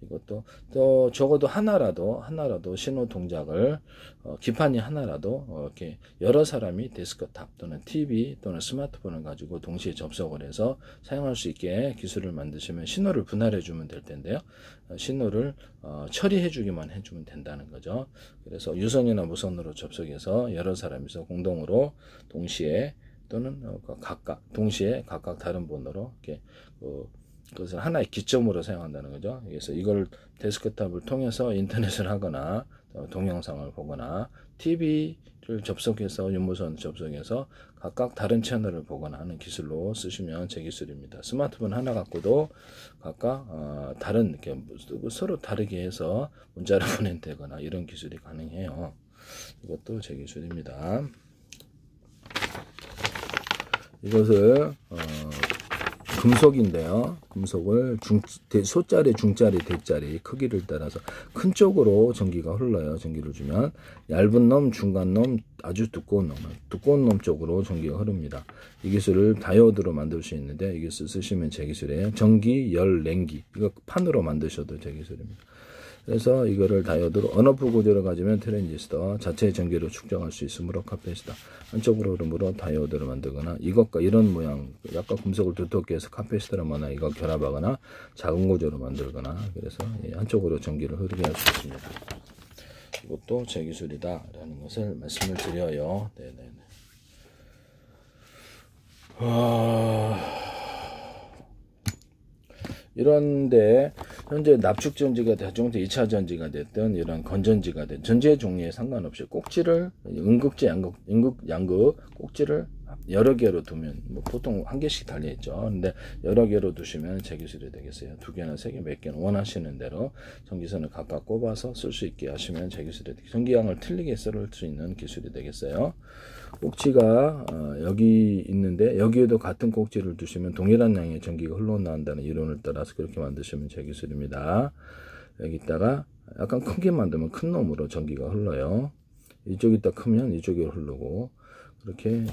이것도 또 적어도 하나라도 신호 동작을 기판이 하나라도 이렇게 여러 사람이 데스크탑 또는 TV 또는 스마트폰을 가지고 동시에 접속을 해서 사용할 수 있게 기술을 만드시면 신호를 분할해 주면 될 텐데요. 신호를 처리해 주기만 해주면 된다는 거죠. 그래서 유선이나 무선으로 접속해서 여러 사람이서 공동으로 동시에 또는 각각 동시에 각각 다른 번호로 이렇게 그것을 하나의 기점으로 사용한다는 거죠. 그래서 이걸 데스크탑을 통해서 인터넷을 하거나 동영상을 보거나 TV를 접속해서 유무선 접속해서 각각 다른 채널을 보거나 하는 기술로 쓰시면 제 기술입니다. 스마트폰 하나 갖고도 각각 다른 이렇게 서로 다르게 해서 문자를 보낸다거나 이런 기술이 가능해요. 이것도 제 기술입니다. 이것을 금속인데요. 금속을 소자리, 중자리, 대자리 크기를 따라서 큰 쪽으로 전기가 흘러요. 전기를 주면 얇은 놈, 중간 놈, 아주 두꺼운 놈 쪽으로 전기가 흐릅니다. 이 기술을 다이오드로 만들 수 있는데 이 기술 쓰시면 제 기술이에요. 전기, 열, 냉기 이거 판으로 만드셔도 제 기술입니다. 그래서 이거를 다이오드로 언오프 구조를 가지면 트랜지스터 자체의 전기를 축적할 수 있으므로 카패시터 한쪽으로 흐름으로 다이오드를 만들거나 이것과 이런 모양 약간 금속을 두텁게 해서 카패시터를 만나 이거 결합하거나 작은 구조로 만들거나 그래서 한쪽으로 전기를 흐르게 할 수 있습니다. 이것도 제 기술이다 라는 것을 말씀을 드려요. 네네네. 이런데 현재 납축전지가 대중대 2차 전지가 됐든 이런 건전지가 됐든 전지의 종류에 상관없이 꼭지를 음극지 양극 꼭지를 여러 개로 두면 뭐 보통 한 개씩 달려있죠. 근데 여러 개로 두시면 제 기술이 되겠어요. 2개나 3개 몇 개는 원하시는 대로 전기선을 각각 꼽아서 쓸 수 있게 하시면 제 기술이 되겠어요. 전기양을 틀리게 쓸 수 있는 기술이 되겠어요. 꼭지가 여기 있는데 여기에도 같은 꼭지를 두시면 동일한 양의 전기가 흘러나온다는 이론을 따라서 그렇게 만드시면 제 기술입니다. 여기다가 약간 크게 만들면 큰 놈으로 전기가 흘러요. 이쪽이다 크면 이쪽으로 흐르고 그렇게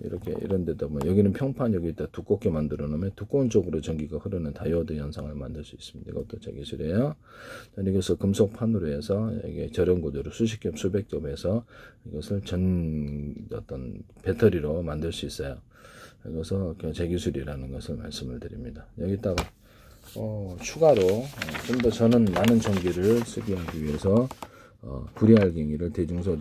이렇게 이런 데다 뭐 여기는 평판 여기다 두껍게 만들어 놓으면 두꺼운 쪽으로 전기가 흐르는 다이오드 현상을 만들 수 있습니다. 이것도 제 기술이에요. 이것을 금속판으로 해서 이게 저렴 구조로 수십 겹 수백 겹에서 이것을 어떤 배터리로 만들 수 있어요. 그래서 제 기술이라는 것을 말씀을 드립니다. 여기다가 추가로 좀 더 저는 많은 전기를 쓰게 하기 위해서 구리알갱이를 대중소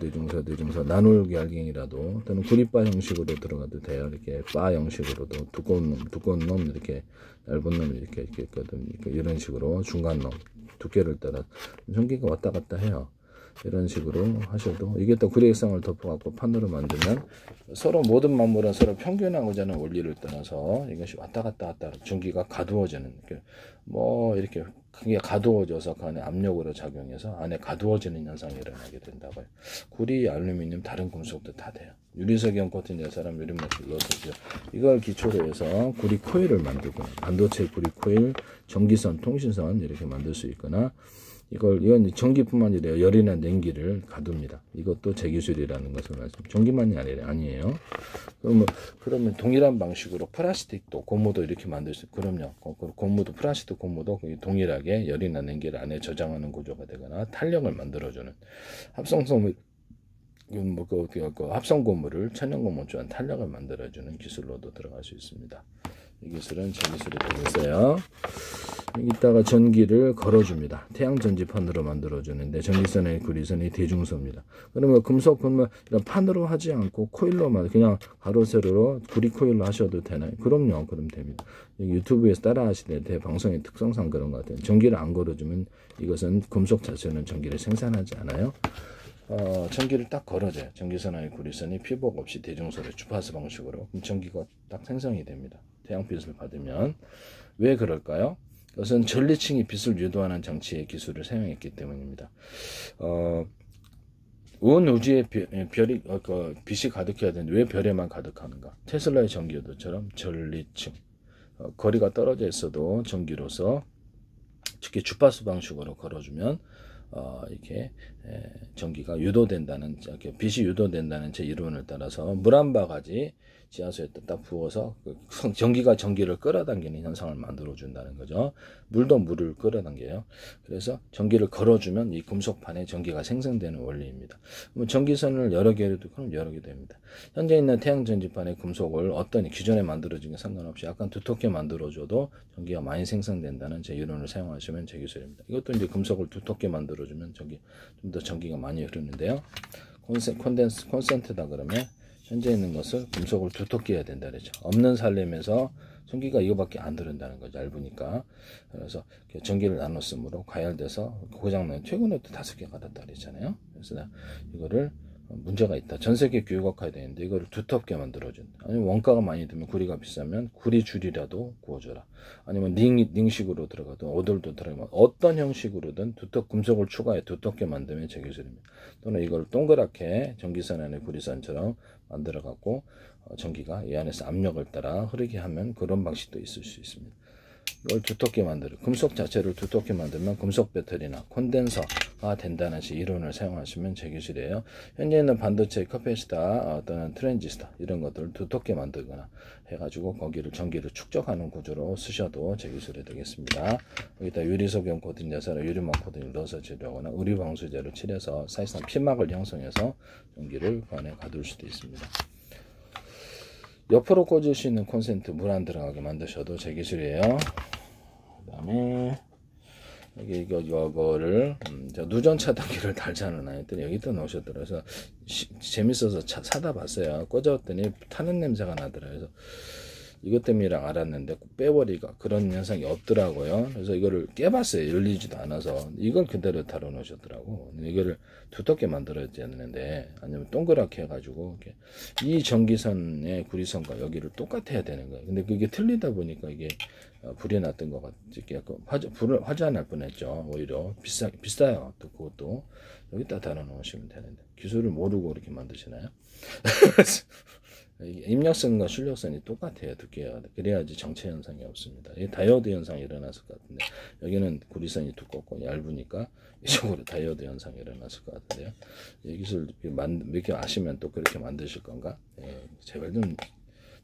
나눌기 알갱이라도 또는 구리바 형식으로 들어가도 돼요. 이렇게 바 형식으로도 두꺼운 놈 이렇게 얇은 놈 이렇게 있거든. 이런 식으로 중간 놈 두께를 따라 전기가 왔다 갔다 해요. 이런 식으로 하셔도 이게 또 구리액상을 덮어갖고 판으로 만들면 서로 모든 만물은 서로 평균하고자 하는 원리를 따라서 이것이 왔다 갔다 전기가 가두어지는 뭐 이렇게 그게 가두어져서 그 안에 압력으로 작용해서 안에 가두어지는 현상이 일어나게 된다고요. 구리, 알루미늄, 다른 금속도 다 돼요. 유리석이형 코팅 사람 유리막을 넣어서 이걸 기초로 해서 구리 코일을 만들거나 반도체 구리 코일, 전기선, 통신선 이렇게 만들 수 있거나 이건 전기뿐만 아니라 열이나 냉기를 가둡니다. 이것도 제 기술이라는 것을 전기만이 아니에요. 그러면 동일한 방식으로 플라스틱도 고무도 이렇게 만들 수 그럼요. 고무도 플라스틱 고무도 동일하게 열이나 냉기를 안에 저장하는 구조가 되거나 탄력을 만들어주는 합성소물 합성 고무를 천연 고무처럼 탄력을 만들어주는 기술로도 들어갈 수 있습니다. 이 기술은 제 기술이 되겠어요. 여기다가 전기를 걸어줍니다. 태양전지판으로 만들어주는데 전기선의 구리선이 대중소입니다. 그러면 금속 이런 판으로 하지 않고 코일로만 그냥 가로 세로로 구리 코일로 하셔도 되나요? 그럼요. 그럼 됩니다. 유튜브에서 따라 하시는데 방송의 특성상 그런 것 같아요. 전기를 안 걸어주면 이것은 금속 자체는 전기를 생산하지 않아요. 전기를 딱 걸어줘요. 전기선의 구리선이 피복 없이 대중소를 주파수 방식으로 그럼 전기가 딱 생성이 됩니다. 태양빛을 받으면 왜 그럴까요? 이것은 전리층이 빛을 유도하는 장치의 기술을 사용했기 때문입니다. 온 우주에 빛이 가득해야 되는데 왜 별에만 가득하는가? 테슬라의 전기요도처럼 전리층 거리가 떨어져 있어도 전기로서 특히 주파수 방식으로 걸어주면 이렇게 전기가 유도된다는 빛이 유도된다는 제 이론을 따라서 물 한 바가지 지하수에 딱 부어서 전기가 전기를 끌어당기는 현상을 만들어 준다는 거죠. 물도 물을 끌어당겨요. 그래서 전기를 걸어주면 이 금속판에 전기가 생성되는 원리입니다. 전기선을 여러 개로 두고 그럼 여러 개 됩니다. 현재 있는 태양전지판의 금속을 어떤 기존에 만들어진 게 상관없이 약간 두텁게 만들어줘도 전기가 많이 생성된다는 제 이론을 사용하시면 제 기술입니다. 이것도 이제 금속을 두텁게 만들어주면 좀 더 전기가 많이 흐르는데요. 콘센트다 그러면 현재 있는 것을 금속을 두텁게 해야 된다 그랬죠. 없는 살림에서 전기가 이거밖에 안 들은다는 거죠. 얇으니까. 그래서 전기를 나눠 쓰므로 가열돼서 고장나면 최근에 또 5개 받았다 그랬잖아요. 그래서 이거를 문제가 있다. 전 세계 규격화해야 되는데 이거를 두텁게 만들어준다. 아니면 원가가 많이 들면 구리가 비싸면 구리 줄이라도 구워줘라. 아니면 닝식으로 들어가도 오돌도 들어가면 어떤 형식으로든 금속을 추가해 두텁게 만들면 제 기술입니다. 또는 이걸 동그랗게 전기선 안에 구리선처럼 만들어 갖고 전기가 이 안에서 압력을 따라 흐르게 하면 그런 방식도 있을 수 있습니다. 이걸 두텁게 만들어 금속 자체를 두텁게 만들면 금속 배터리나 콘덴서가 된다는 이론을 사용하시면 제 기술이에요. 현재 있는 반도체 커패시터 또는 트랜지스터 이런 것들을 두텁게 만들거나 해가지고 거기를 전기를 축적하는 구조로 쓰셔도 제 기술이 되겠습니다. 여기다 유리소변 코팅 자사로 유리막 코팅을 넣어서 치료하거나 의류방수제로 칠해서 사실상 피막을 형성해서 전기를 그 안에 가둘 수도 있습니다. 옆으로 꽂을 수 있는 콘센트 물 안 들어가게 만드셔도 제 기술이에요. 그 다음에 여기 이거를 누전 차단기를 달자는 아이들이 여기다 넣으셨더라고요. 그래서 재밌어서 사다 봤어요. 꽂았더니 타는 냄새가 나더라고요. 그래서 이것 때문이라 알았는데 빼버리가 그런 현상이 없더라고요. 그래서 이거를 깨봤어요. 열리지도 않아서 이걸 그대로 달아 놓으셨더라고. 이거를 두텁게 만들어야 되는데 아니면 동그랗게 해가지고 이렇게 이 전기선의 구리선과 여기를 똑같아야 되는 거예요. 근데 그게 틀리다 보니까 이게 불이 났던 것 같지. 화재 날 뻔했죠. 오히려 비싸요. 또 그것도 여기다 달아 놓으시면 되는데 기술을 모르고 이렇게 만드시나요? 입력선과 출력선이 똑같아요. 두께가. 그래야지 정체 현상이 없습니다. 이 다이오드 현상이 일어났을 것 같은데 여기는 구리선이 두껍고 얇으니까 이쪽으로 다이오드 현상이 일어났을 것 같은데요. 이 기술 몇 개 아시면 또 그렇게 만드실 건가? 제발 좀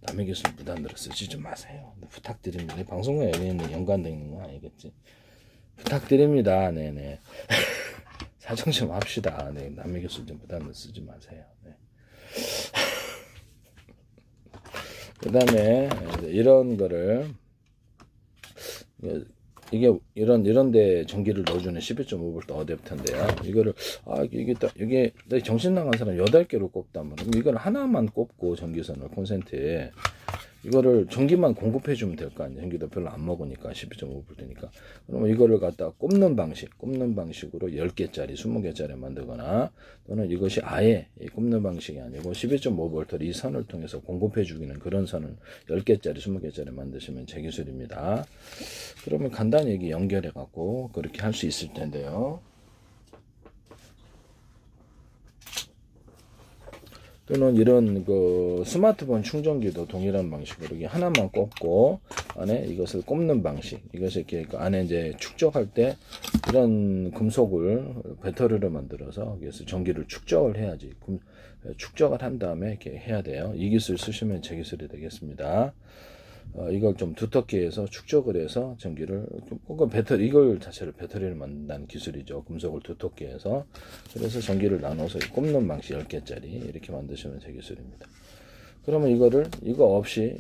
남의 기술 무단으로 쓰지 좀 마세요. 부탁드립니다. 방송과 연예인은 연관되어 있는 거 아니겠지? 부탁드립니다. 네네. 사정 좀 합시다. 네, 남의 기술 좀 무단으로 쓰지 마세요. 네. 그 다음에 이런 거를 이게 이런데 전기를 넣어주는 12.5V 어댑터인데요. 이거를 이게 정신 나간 사람 8개로 꼽단 말이에요. 이걸 하나만 꼽고 전기선을 콘센트에 이거를 전기만 공급해 주면 될 거 아니에요. 전기도 별로 안 먹으니까 12.5V니까. 그러면 이거를 갖다 꼽는 방식으로 10개짜리, 20개짜리 만들거나 또는 이것이 아예 꼽는 방식이 아니고 12.5V를 이 선을 통해서 공급해 주기는 그런 선을 10개짜리, 20개짜리 만드시면 제 기술입니다. 그러면 간단히 여기 연결해 갖고 그렇게 할 수 있을 텐데요. 또는 이런 그 스마트폰 충전기도 동일한 방식으로 이게 하나만 꼽고 안에 이것을 꼽는 방식, 이것을 이렇게 그 안에 이제 축적할 때 이런 금속을 배터리로 만들어서 여기서 전기를 축적을 해야지. 축적을 한 다음에 이렇게 해야 돼요. 이 기술 쓰시면 제 기술이 되겠습니다. 이걸 좀 두텁게 해서 축적을 해서 전기를 이걸 자체를 배터리를 만든다는 기술이죠. 금속을 두텁게 해서 그래서 전기를 나눠서 꼽는 방식 10개짜리 이렇게 만드시면 제 기술입니다. 그러면 이거 없이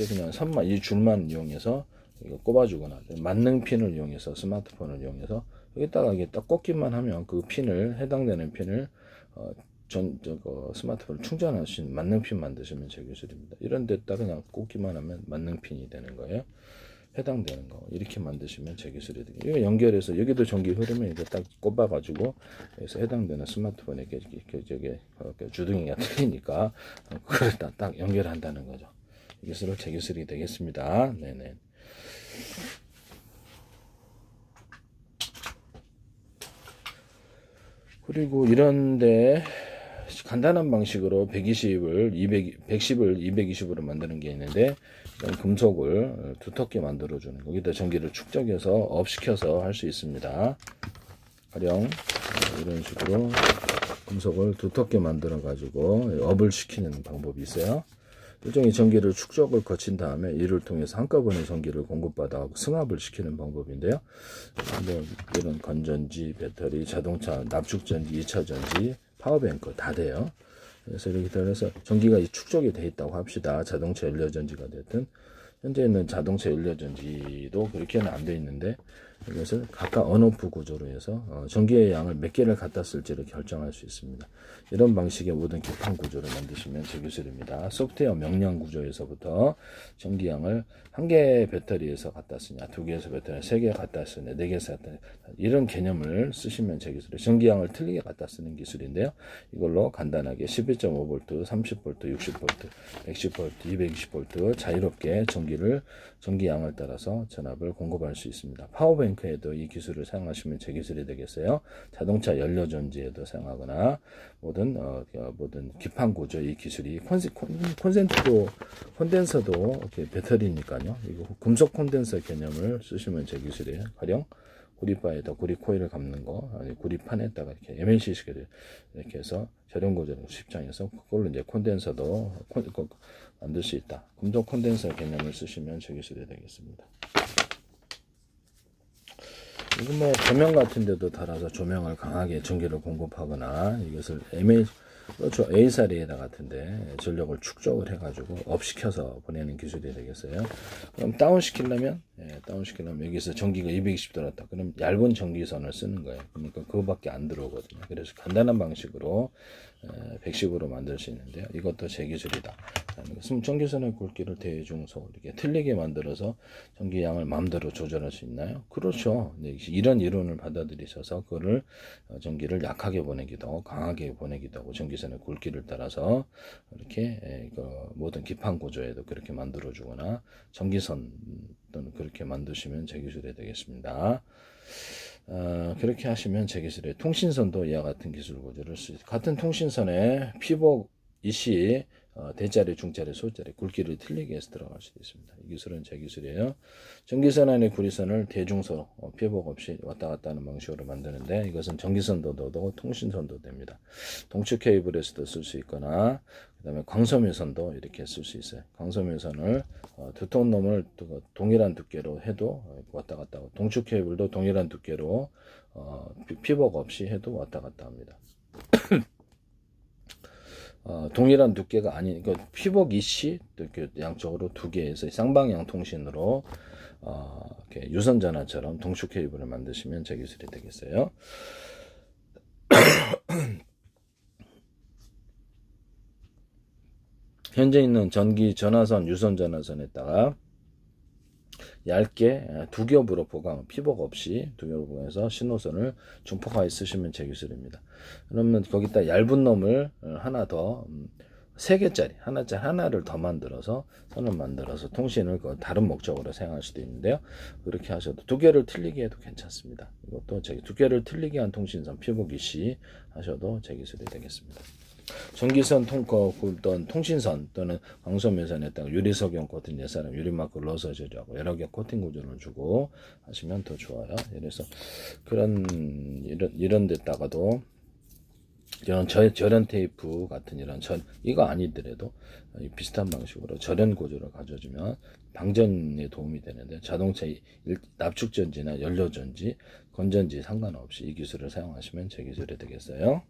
그냥 선만 이 줄만 이용해서 이거 꼽아주거나 만능핀을 이용해서 스마트폰을 이용해서 여기다가 이게 딱 꽂기만 하면 그 핀을 해당되는 핀을 스마트폰을 충전할 수 있는 만능핀 만드시면 제 기술입니다. 이런 데다 그냥 꽂기만 하면 만능핀이 되는 거예요. 해당되는 거 이렇게 만드시면 제 기술이 되고 이거 연결해서 여기도 전기 흐르면 이거 딱 꼽아가지고 그래서 해당되는 스마트폰에 주둥이가 틀리니까 그걸 딱 연결한다는 거죠. 이 기술을 제 기술이 되겠습니다. 네네. 그리고 이런데 간단한 방식으로 110을 220으로 만드는 게 있는데 이런 금속을 두텁게 만들어주는 거기다 전기를 축적해서 업시켜서 할 수 있습니다. 가령 이런 식으로 금속을 두텁게 만들어 가지고 업을 시키는 방법이 있어요. 일종의 전기를 축적을 거친 다음에 이를 통해서 한꺼번에 전기를 공급받아 승합을 시키는 방법인데요. 이런 건전지, 배터리, 자동차, 납축전지, 2차전지, 파워뱅크 다 돼요. 그래서 이렇게 따라서 전기가 축적이 돼 있다고 합시다. 자동차 연료전지가 됐든 현재 있는 자동차 연료전지도 그렇게는 안 돼 있는데 이것을 각각 언오프 구조로 해서 전기의 양을 몇 개를 갖다 쓸지를 결정할 수 있습니다. 이런 방식의 모든 기판 구조를 만드시면 제 기술입니다. 소프트웨어 명령 구조에서부터 전기양을 한 개의 배터리에서 갖다 쓰냐, 두 개에서 배터리, 세 개 갖다 쓰냐, 네 개에서 갖다 쓰냐, 이런 개념을 쓰시면 제 기술이에요. 전기양을 틀리게 갖다 쓰는 기술인데요. 이걸로 간단하게 12.5V, 30V, 60V, 110V, 220V 자유롭게 전기양을 따라서 전압을 공급할 수 있습니다. 파워뱅크에도 이 기술을 사용하시면 제 기술이 되겠어요. 자동차 연료전지에도 사용하거나 모든 기판 구조 이 기술이 콘덴서도 배터리니까요. 이거 금속 콘덴서 개념을 쓰시면 제 기술이에요. 가령 구리바에다 구리 코일을 감는 거, 아니 구리판에다가 이렇게 MLC식을 이렇게 해서 저렴 구조를 십장해서 그걸로 이제 콘덴서도 만들 수 있다. 금속 콘덴서 개념을 쓰시면 제 기술이 되겠습니다. 이거 뭐 조명 같은 데도 달아서 조명을 강하게 전기를 공급하거나 이것을 그렇죠. A사리에다 같은데 전력을 축적을 해가지고 업시켜서 보내는 기술이 되겠어요. 그럼 다운시키려면 여기서 전기가 220 들어왔다. 그럼 얇은 전기선을 쓰는 거예요. 그러니까 그거밖에 안 들어오거든요. 그래서 간단한 방식으로 110으로 만들 수 있는데요. 이것도 제 기술이다. 전기선의 굵기를 대중소 이렇게 틀리게 만들어서 전기양을 마음대로 조절할 수 있나요? 그렇죠. 이런 이론을 받아들이셔서 그거를 전기를 약하게 보내기도 하고 강하게 보내기도 하고 전기선의 굵기를 따라서 이렇게 모든 기판 구조에도 그렇게 만들어 주거나 전기선 또는 그렇게 만드시면 제 기술이 되겠습니다. 그렇게 하시면 제 기술의 통신선도 이와 같은 기술 구조를 같은 통신선에 피복 이시 대자리, 중자리, 소자리, 굵기를 틀리게 해서 들어갈 수도 있습니다. 이 기술은 제 기술이에요. 전기선 안에 구리선을 대중소, 피복 없이 왔다 갔다 하는 방식으로 만드는데 이것은 전기선도 되고 통신선도 됩니다. 동축 케이블에서도 쓸 수 있거나 그 다음에 광섬유선도 이렇게 쓸 수 있어요. 광섬유선을 두터운 놈을 동일한 두께로 해도 왔다 갔다 하고 동축 케이블도 동일한 두께로 피복 없이 해도 왔다 갔다 합니다. 동일한 두께가 아닌, 그러니까 피복 이시 이렇게 양쪽으로 두 개에서 쌍방향 통신으로 이렇게 유선 전화처럼 동축 케이블을 만드시면 제 기술이 되겠어요. 현재 있는 전기 전화선, 유선 전화선에다가 얇게 두 겹으로 보강, 피복 없이 두 겹으로 보강해서 신호선을 중폭하게 쓰시면 제 기술입니다. 그러면 거기다 얇은 놈을 하나 더, 세 개짜리, 하나를 더 만들어서, 선을 만들어서 통신을 다른 목적으로 사용할 수도 있는데요. 그렇게 하셔도 두 개를 틀리게 해도 괜찮습니다. 이것도 두 개를 틀리게 한 통신선, 피복 이시 하셔도 제 기술이 되겠습니다. 전기선 통신선 또는 광섬유선에다가 유리석용 코팅 예사람 유리마크를 넣어서 처리하고 여러 개 코팅 구조를 주고 하시면 더 좋아요. 그래서 이런 데다가도 이런 절연 테이프 같은 이거 아니더라도 비슷한 방식으로 절연 구조를 가져주면 방전에 도움이 되는데 자동차 납축전지나 연료전지, 건전지 상관없이 이 기술을 사용하시면 제 기술이 되겠어요.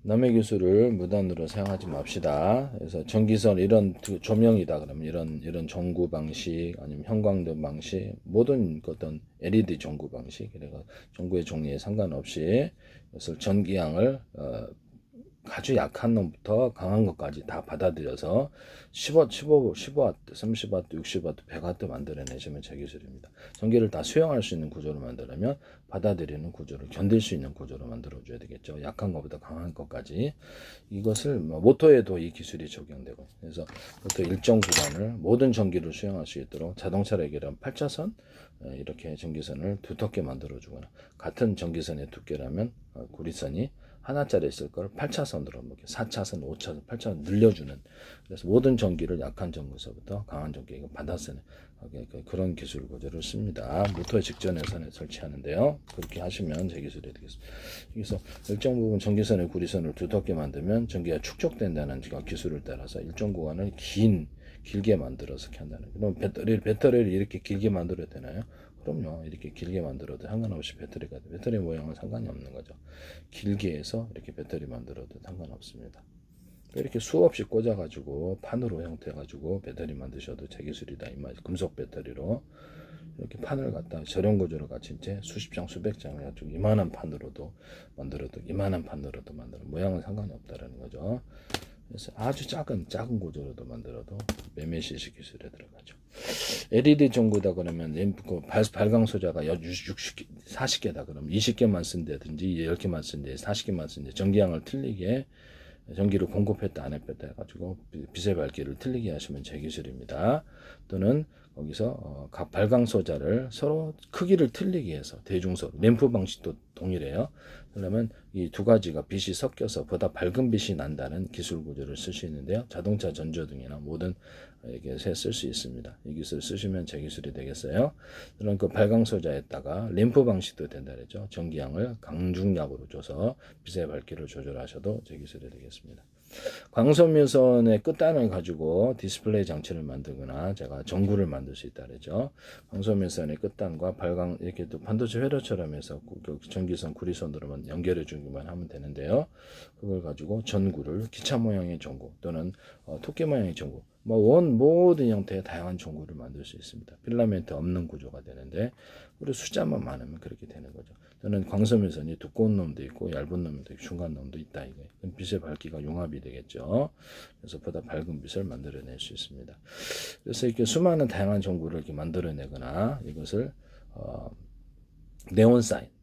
남의 기술을 무단으로 사용하지 맙시다. 그래서 전기선 이런 조명이다 그러면 이런 전구 방식 아니면 형광등 방식 모든 어떤 LED 전구 방식 그래서 전구의 종류에 상관없이 그것을 전기양을 아주 약한 놈부터 강한 것까지 다 받아들여서 15W, 30W, 60W, 100W 만들어내시면 제 기술입니다. 전기를 다 수용할 수 있는 구조를 만들려면 받아들이는 구조를 견딜 수 있는 구조로 만들어줘야 되겠죠. 약한 것보다 강한 것까지. 이것을 모터에도 이 기술이 적용되고 그래서 모터 일정 구간을 모든 전기를 수용할 수 있도록 자동차로 얘기하면 8차선 이렇게 전기선을 두텁게 만들어주거나 같은 전기선의 두께라면 구리선이 하나짜리 있을 걸 8차선으로 4차선, 5차선, 8차선 늘려주는 그래서 모든 전기를 약한 전기서부터 강한 전기에 받아쓰는 그런 기술 구조를 씁니다. 모터의 직전선에 설치하는데요. 그렇게 하시면 제 기술이 되겠습니다. 그래서 일정 부분 전기선의 구리선을 두텁게 만들면 전기가 축적된다는 기술을 따라서 일정 구간을 길게 만들어서 이렇게 한다는. 그럼 배터리를 이렇게 길게 만들어야 되나요? 그럼요. 이렇게 길게 만들어도 상관없이 배터리 모양은 상관이 없는 거죠. 길게 해서 이렇게 배터리 만들어도 상관없습니다. 이렇게 수없이 꽂아가지고 판으로 형태해가지고 배터리 만드셔도 제 기술이다. 금속 배터리로 이렇게 판을 갖다 저렴 구조로 갖춘 채 수십 장 수백 장 해가지고 이만한 판으로도 만들어도 모양은 상관이 없다라는 거죠. 그래서 아주 작은 구조로도 만들어도 매매시식 기술에 들어가죠. LED 전구다 그러면 램프 발광 소자가 40개다 그러면 20개만 쓴다든지 10개만 쓴다 40개만 쓴다 전기량을 틀리게 전기를 공급했다 안 했다 해가지고 빛의 밝기를 틀리게 하시면 제 기술입니다. 또는 거기서 각 발광 소자를 서로 크기를 틀리게 해서 대중소로 램프 방식도 동일해요. 그러면 이 두 가지가 빛이 섞여서 보다 밝은 빛이 난다는 기술 구조를 쓸 수 있는데요. 자동차 전조등이나 모든 이게 쓸 수 있습니다. 이 기술 쓰시면 제 기술이 되겠어요. 그럼 그 발광 소자에다가 램프 방식도 된다 그랬죠. 전기량을 강중량으로 줘서 빛의 밝기를 조절하셔도 제 기술이 되겠습니다. 광섬유선의 끝단을 가지고 디스플레이 장치를 만들거나 제가 전구를 만들 수 있다 그랬죠. 광섬유선의 끝단과 발광 이렇게 또 반도체 회로처럼 해서 전기선 구리선으로만 연결해 주기만 하면 되는데요. 그걸 가지고 전구를 기차 모양의 전구 또는 토끼 모양의 전구 모든 형태의 다양한 전구를 만들 수 있습니다. 필라멘트 없는 구조가 되는데 그리고 숫자만 많으면 그렇게 되는 거죠. 또는 광섬유선이 두꺼운 놈도 있고 얇은 놈도 있고 중간 놈도 있다 이거예요. 그럼 빛의 밝기가 융합이 되겠죠. 그래서 보다 밝은 빛을 만들어낼 수 있습니다. 그래서 이렇게 수많은 다양한 전구를 이렇게 만들어내거나 이것을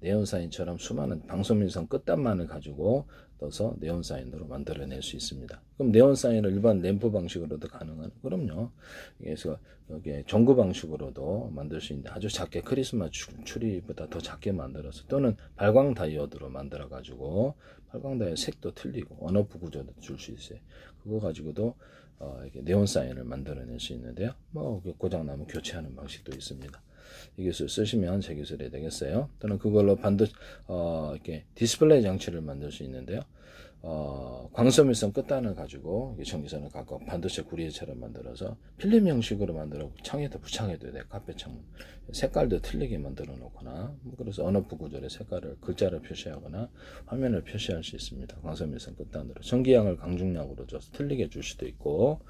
네온사인처럼 수많은 방섬유선 끝단만을 가지고 떠서 네온사인으로 만들어낼 수 있습니다. 그럼 네온사인을 일반 램프 방식으로도 가능한? 그럼요. 그래서 여기 전구 방식으로도 만들 수 있는데 아주 작게 크리스마스 추리보다 더 작게 만들어서 또는 발광 다이오드로 만들어 가지고 발광 다이오드 색도 틀리고 언어프 구조도 줄 수 있어요. 그거 가지고도 이렇게 네온사인을 만들어낼 수 있는데요. 고장나면 교체하는 방식도 있습니다. 이 기술 쓰시면 제 기술이 되겠어요. 또는 그걸로 이렇게 디스플레이 장치를 만들 수 있는데요. 광섬유선 끝단을 가지고 전기선을 갖고 반도체 구리처럼 만들어서 필름 형식으로 만들어 창에다 부착해도 돼. 카페 창문 색깔도 틀리게 만들어 놓거나 그래서 언어프 구조의 색깔을 글자를 표시하거나 화면을 표시할 수 있습니다. 광섬유선 끝단으로 전기량을 강중량으로 줘서 틀리게 줄 수도 있고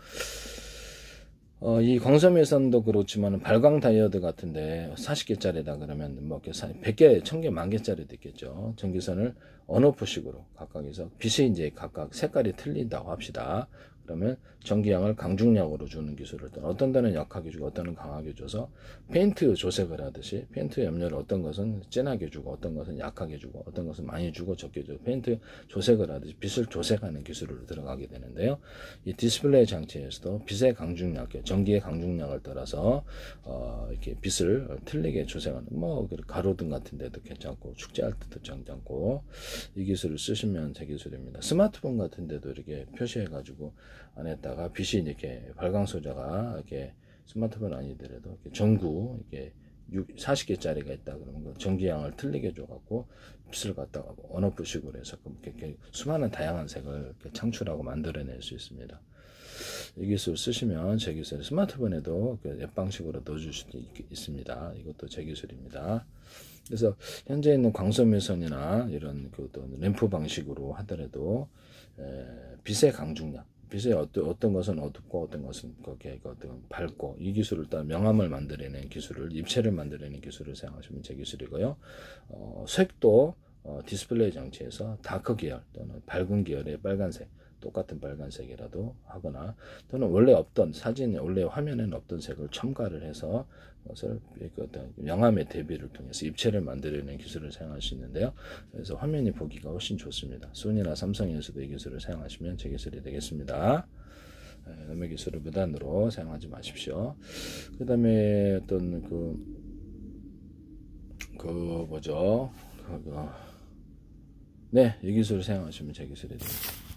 이 광섬유선도 그렇지만 발광 다이오드 같은데 40개짜리다 그러면 100개, 1000개, 10,000개짜리도 있겠죠. 전기선을 언오프식으로 각각에서 빛이 이제 각각 색깔이 틀린다고 합시다. 그러면 전기량을 강중량으로 주는 기술을 어떤 데는 약하게 주고 어떤 데는 강하게 줘서 페인트 조색을 하듯이 페인트 염료를 어떤 것은 진하게 주고 어떤 것은 약하게 주고 어떤 것은 많이 주고 적게 주고 페인트 조색을 하듯이 빛을 조색하는 기술로 들어가게 되는데요. 이 디스플레이 장치에서도 빛의 강중량, 전기의 강중량을 따라서 이렇게 빛을 틀리게 조색하는 가로등 같은 데도 괜찮고 축제할 때도 괜찮고 이 기술을 쓰시면 제 기술입니다. 스마트폰 같은 데도 이렇게 표시해 가지고 안에다가 빛이 이렇게 발광 소자가 이렇게 스마트폰 아니더라도 이렇게 전구 이렇게 40개짜리가 있다 그러면 전기량을 틀리게 줘갖고 빛을 갖다가 언오프식으로 해서 이렇게 수많은 다양한 색을 이렇게 창출하고 만들어낼 수 있습니다. 이 기술 쓰시면 제 기술 스마트폰에도 앱 방식으로 넣어줄 수도 있습니다. 이것도 제 기술입니다. 그래서 현재 있는 광섬유선이나 이런 램프 방식으로 하더라도 빛의 강중량 빛의 어떤 것은 어둡고 어떤 것은 밝고 이 기술을 따라 명암을 만들어내는 기술을 입체를 만들어내는 기술을 사용하시면 제 기술이고요. 색도 디스플레이 장치에서 다크 계열 또는 밝은 계열의 빨간색 똑같은 빨간색이라도 하거나 또는 원래 없던 사진에 원래 화면에는 없던 색을 첨가를 해서 그것을 영암의 대비를 통해서 입체를 만들어내는 기술을 사용할 수 있는데요. 그래서 화면이 보기가 훨씬 좋습니다. 소니나 삼성에서도 이 기술을 사용하시면 제 기술이 되겠습니다. 남의 기술을 무단으로 사용하지 마십시오. 그 다음에 어떤 이 기술을 사용하시면 제 기술이 됩니다.